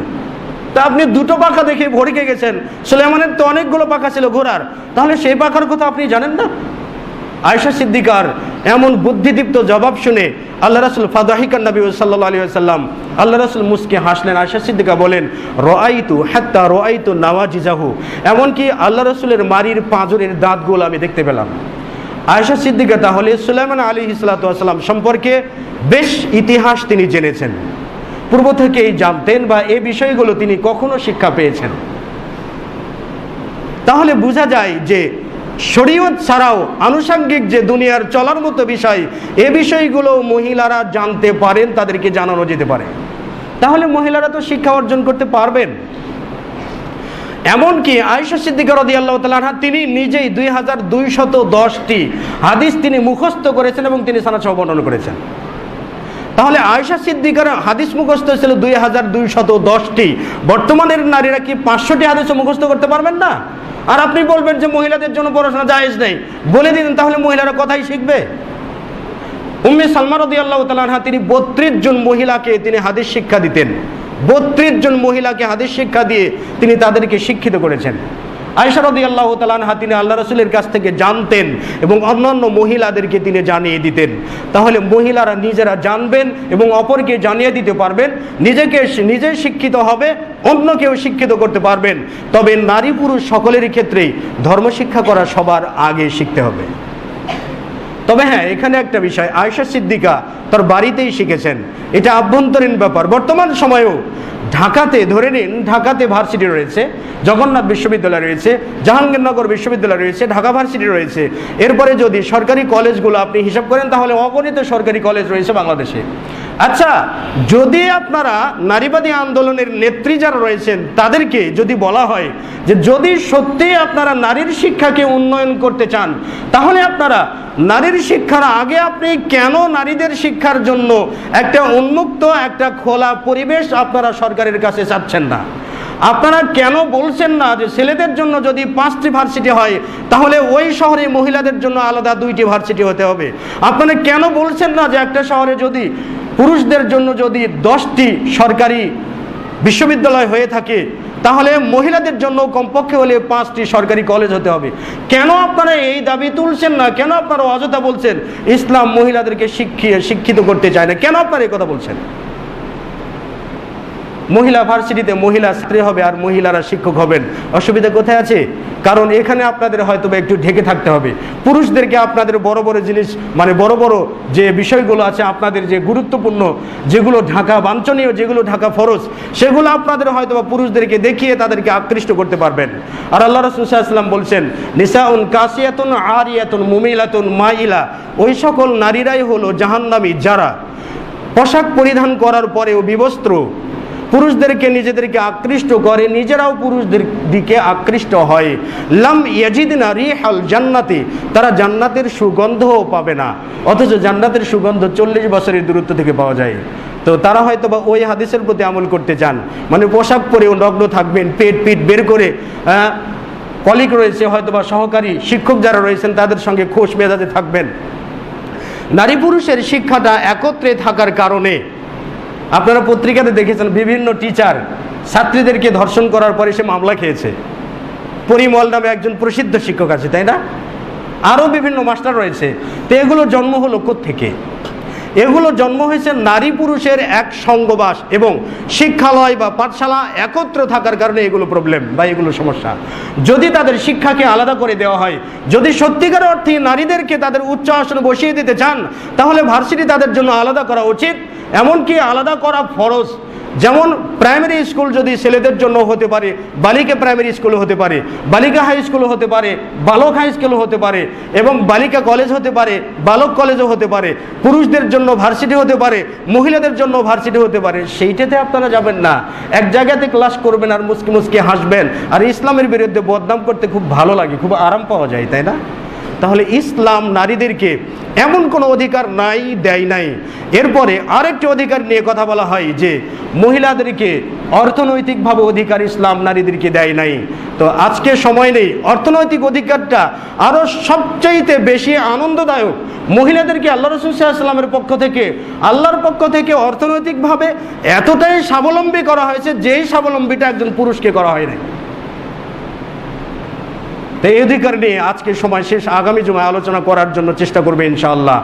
তা আপনি দুটো পাখা দেখে ভড়কে গেছেন, সুলাইমানের তো অনেকগুলো পাখা ছিল ঘোড়ার, তাহলে সেই পাখার কথা আপনি জানেন না? আয়েশা সিদ্দিকার এমন বুদ্ধিদীপ্ত জবাব শুনে আল্লাহ রাসূল ফাদাহিকান নবী সাল্লাল্লাহু আলাইহি ওয়াসাল্লাম, আল্লাহ রাসূল মুস্কি হাসলেন। আয়েশা সিদ্দিকা বলেন, রাআইতু হাত্তা রাআইতু নাওয়াজিজাহু, এমনকি আল্লাহ রাসূলের মারির পাঁজরের দাঁতগুলো আমি দেখতে পেলাম। আয়েশা সিদ্দিকা তাহলে সুলাইমান আলাইহিস সালাতু ওয়াস সালাম সম্পর্কে বেশ ইতিহাস তিনি জেনেছেন, পূর্ব থেকেই জানতেন, বা এই বিষয়গুলো তিনি কখনো শিক্ষা পেয়েছেন। তাহলে বোঝা যায় যে শরীয়ত ছাড়াও আনুষঙ্গিক যে দুনিয়ার চলার মতো বিষয়, এ বিষয়গুলো মহিলারা জানতে পারেন, তাদেরকে জানানো যেতে পারে। তাহলে মহিলারা তো শিক্ষা অর্জন করতে পারবেন। এমনকি আয়েশা সিদ্দিকা রাদিয়াল্লাহু তাআলা আনহা তিনি নিজেই 2210টি হাদিস তিনি মুখস্থ করেছেন এবং তিনি সানাদ সহ বর্ণনা করেছেন। তাহলে আয়েশা সিদ্দিকার হাদিস মুখস্থ ছিল 2210টি। বর্তমানের নারীরা কি 500টি হাদিসও মুখস্থ করতে পারবেন না? আর আপনি বলবেন যে মহিলাদের জন্য পড়াশোনা জায়েজ নেই, বলে দিন তাহলে মহিলারা কথাই শিখবে। উম্মে সালমা রাদিয়াল্লাহু তাআলা আনহা তিনি 32 জন মহিলাকে তিনি হাদিস শিক্ষা দিতেন। 32 জন মহিলাকে হাদিস শিক্ষা দিয়ে তিনি তাদেরকে শিক্ষিত করেছেন। আয়েশা রাদিয়াল্লাহু তাআলা আনহা তিনি আল্লাহ রাসূলের কাছ থেকে জানতেন এবং অন্যান্য মহিলাদেরকে তিনি জানিয়ে দিতেন। তাহলে মহিলারা নিজেরা জানবেন এবং অপরকে জানিয়ে দিতে পারবেন, নিজে শিক্ষিত হবে, অন্যকেও শিক্ষিত করতে পারবেন। তবে নারী পুরুষ সকলেরই ক্ষেত্রেই ধর্মশিক্ষা করা সবার আগে শিখতে হবে। তবে হ্যাঁ, এখানে একটা বিষয়, আয়েশা সিদ্দিকা তার বাড়িতেই শিখেছেন, এটা আভ্যন্তরীণ ব্যাপার। বর্তমান সময়েও ঢাকাতে ধরে নিন, ঢাকাতে ভার্সিটি রয়েছে, জগন্নাথ বিশ্ববিদ্যালয় রয়েছে, জাহাঙ্গীরনগর বিশ্ববিদ্যালয় রয়েছে, ঢাকা ভার্সিটি রয়েছে। এরপরে যদি সরকারি কলেজগুলো আপনি হিসাব করেন তাহলে অগণিত সরকারি কলেজ রয়েছে বাংলাদেশে। আচ্ছা, যদি আপনারা নারীবাদী আন্দোলনের নেত্রী যারা রয়েছেন তাদেরকে যদি বলা হয় যে যদি সত্যি আপনারা নারীর শিক্ষাকে উন্নয়ন করতে চান, তাহলে আপনারা নারীর শিক্ষার আগে আপনি কেন নারীদের শিক্ষার জন্য একটা উন্মুক্ত, একটা খোলা পরিবেশ আপনারা সরকারের কাছে চাচ্ছেন না? আপনারা কেন বলছেন না যে ছেলেদের জন্য যদি 5টি ভার্সিটি হয় তাহলে ওই শহরে মহিলাদের জন্য আলাদা 2টি ভার্সিটি হতে হবে? আপনারা কেন বলছেন না যে একটা শহরে যদি পুরুষদের জন্য যদি 10টি সরকারি বিশ্ববিদ্যালয় হয়ে থাকে তাহলে মহিলাদের জন্য কমপক্ষে হলে 5টি সরকারি কলেজ হতে হবে? কেন আপনারা এই দাবি তুলছেন না? কেন আপনারা অযথা বলছেন ইসলাম মহিলাদেরকে শিক্ষিত করতে চায় না? কেন আপনারা এই কথা বলছেন? মহিলা ভার্সিটিতে মহিলা ছাত্রী হবে আর মহিলারা শিক্ষক হবেন, অসুবিধা কোথায় আছে? কারণ এখানে আপনাদের হয়তো একটু ঢেকে থাকতে হবে। পুরুষদেরকে আপনাদের বড় বড় জিনিস, মানে বড় বড় যে বিষয়গুলো আছে আপনাদের যে গুরুত্বপূর্ণ, যেগুলো ঢাকা বাঞ্ছনীয়, যেগুলো ঢাকা ফরজ, সেগুলো আপনাদের হয়তো বা পুরুষদেরকে দেখিয়ে তাদেরকে আকৃষ্ট করতে পারবেন। আর আল্লাহ রাসূল সাল্লাল্লাহু আলাইহি ওয়াসাল্লাম বলছেন, নিসাউন কাসিয়াতুন আরিয়াতুন মুমিলাতুন মাইলা, ওই সকল নারীরাই হলো জাহান্নামী যারা পোশাক পরিধান করার পরেও বিবস্ত্র, পুরুষদেরকে নিজেদেরকে আকৃষ্ট করে, নিজেরাও পুরুষদের দিকে আকৃষ্ট হয়। লাম ইয়াজিদনা রিহাল জান্নাতি, তারা জান্নাতের সুগন্ধও পাবে না, অথচ জান্নাতের সুগন্ধ 40 বছরের দূরত্ব থেকে পাওয়া যায়। তো তারা হয়তো বা ওই হাদিসের প্রতি আমল করতে চান, মানে পোশাক পরেও নগ্ন থাকবেন, পিঠ বের করে। কলিগ রয়েছে হয়তো বা সহকারী শিক্ষক যারা রয়েছেন তাদের সঙ্গে খোশ মেজাজে থাকবেন। নারী পুরুষের শিক্ষাটা একত্রে থাকার কারণে আপনারা পত্রিকাতে দেখেছেন বিভিন্ন টিচার ছাত্রীদেরকে ধর্ষণ করার পরে সে মামলা খেয়েছে। পরিমল নামে একজন প্রসিদ্ধ শিক্ষক আছে, তাই না? আরও বিভিন্ন মাস্টার রয়েছে। তো এগুলো জন্ম হলো কোত্থেকে? এগুলো জন্ম হয়েছে নারী পুরুষের এক সঙ্গবাস এবং শিক্ষালয় বা পাঠশালা একত্র থাকার কারণে এগুলো প্রবলেম বা এগুলো সমস্যা। যদি তাদের শিক্ষাকে আলাদা করে দেওয়া হয়, যদি সত্যিকার অর্থে নারীদেরকে তাদের উচ্চ আসনে বসিয়ে দিতে চান, তাহলে ভার্সিটি তাদের জন্য আলাদা করা উচিত, এমনকি আলাদা করা ফরজ। যেমন প্রাইমারি স্কুল যদি ছেলেদের জন্য হতে পারে, বালিকা প্রাইমারি স্কুল হতে পারে, বালিকা হাই স্কুল হতে পারে, বালক হাই স্কুল হতে পারে, এবং বালিকা কলেজ হতে পারে, বালক কলেজও হতে পারে, পুরুষদের জন্য ভার্সিটি হতে পারে, মহিলাদের জন্য ভার্সিটি হতে পারে, সেইটাতে আপনারা যাবেন না। এক জায়গাতে ক্লাস করবেন আর মুসকি মুসকি হাসবেন, আর ইসলামের বিরুদ্ধে বদনাম করতে খুব ভালো লাগে, খুব আরাম পাওয়া যায়, তাই না? তাহলে ইসলাম নারীদেরকে এমন কোনো অধিকার দেয় নাই। এরপরে আরেকটি অধিকার নিয়ে কথা বলা হয় যে মহিলাদেরকে অর্থনৈতিকভাবে অধিকার ইসলাম নারীদেরকে দেয় নাই। তো আজকে সময় নেই, অর্থনৈতিক অধিকারটা আরও সবচাইতে বেশি আনন্দদায়ক। মহিলাদেরকে আল্লাহ রাসূল সাল্লাল্লাহু আলাইহি ওয়াসাল্লামের পক্ষ থেকে, আল্লাহর পক্ষ থেকে অর্থনৈতিকভাবে এতটাই স্বাবলম্বী করা হয়েছে, যেই স্বাবলম্বীটা একজন পুরুষকে করা হয় না। তো এই অধিকার নিয়ে আজকে সময় শেষ, আগামী জুমায় আলোচনা করার জন্য চেষ্টা করবে ইনশাআল্লাহ।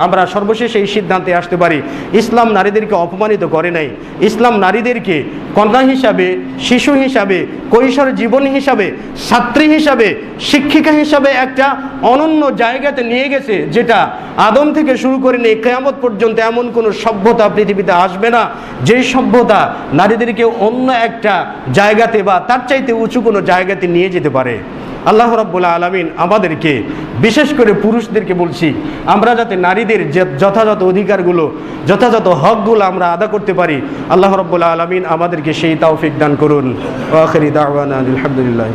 আমরা সর্বশেষ এই সিদ্ধান্তে আসতে পারি, ইসলাম নারীদেরকে অপমানিত করে নাই। ইসলাম নারীদেরকে কন্যা হিসাবে, শিশু হিসাবে, কৈশোর জীবন হিসাবে, ছাত্রী হিসাবে, শিক্ষিকা হিসাবে একটা অনন্য জায়গাতে নিয়ে গেছে, যেটা আদম থেকে শুরু করে নিয়ে কিয়ামত পর্যন্ত এমন কোনো সভ্যতা পৃথিবীতে আসবে না যেই সভ্যতা নারীদেরকে অন্য একটা জায়গাতে বা তার চাইতে উঁচু কোনো জায়গাতে নিয়ে যেতে পারে। আল্লাহ রাব্বুল আলামিন আমাদেরকে, বিশেষ করে পুরুষদেরকে বলছি, আমরা যাতে নারীদের যথাযথ অধিকারগুলো, যথাযথ হকগুলো আমরা আদা করতে পারি, আল্লাহ রাব্বুল আলামিন আমাদেরকে সেই তৌফিক দান করুন। ওয়া আখিরি দাওয়ানা আলহামদুলিল্লাহ।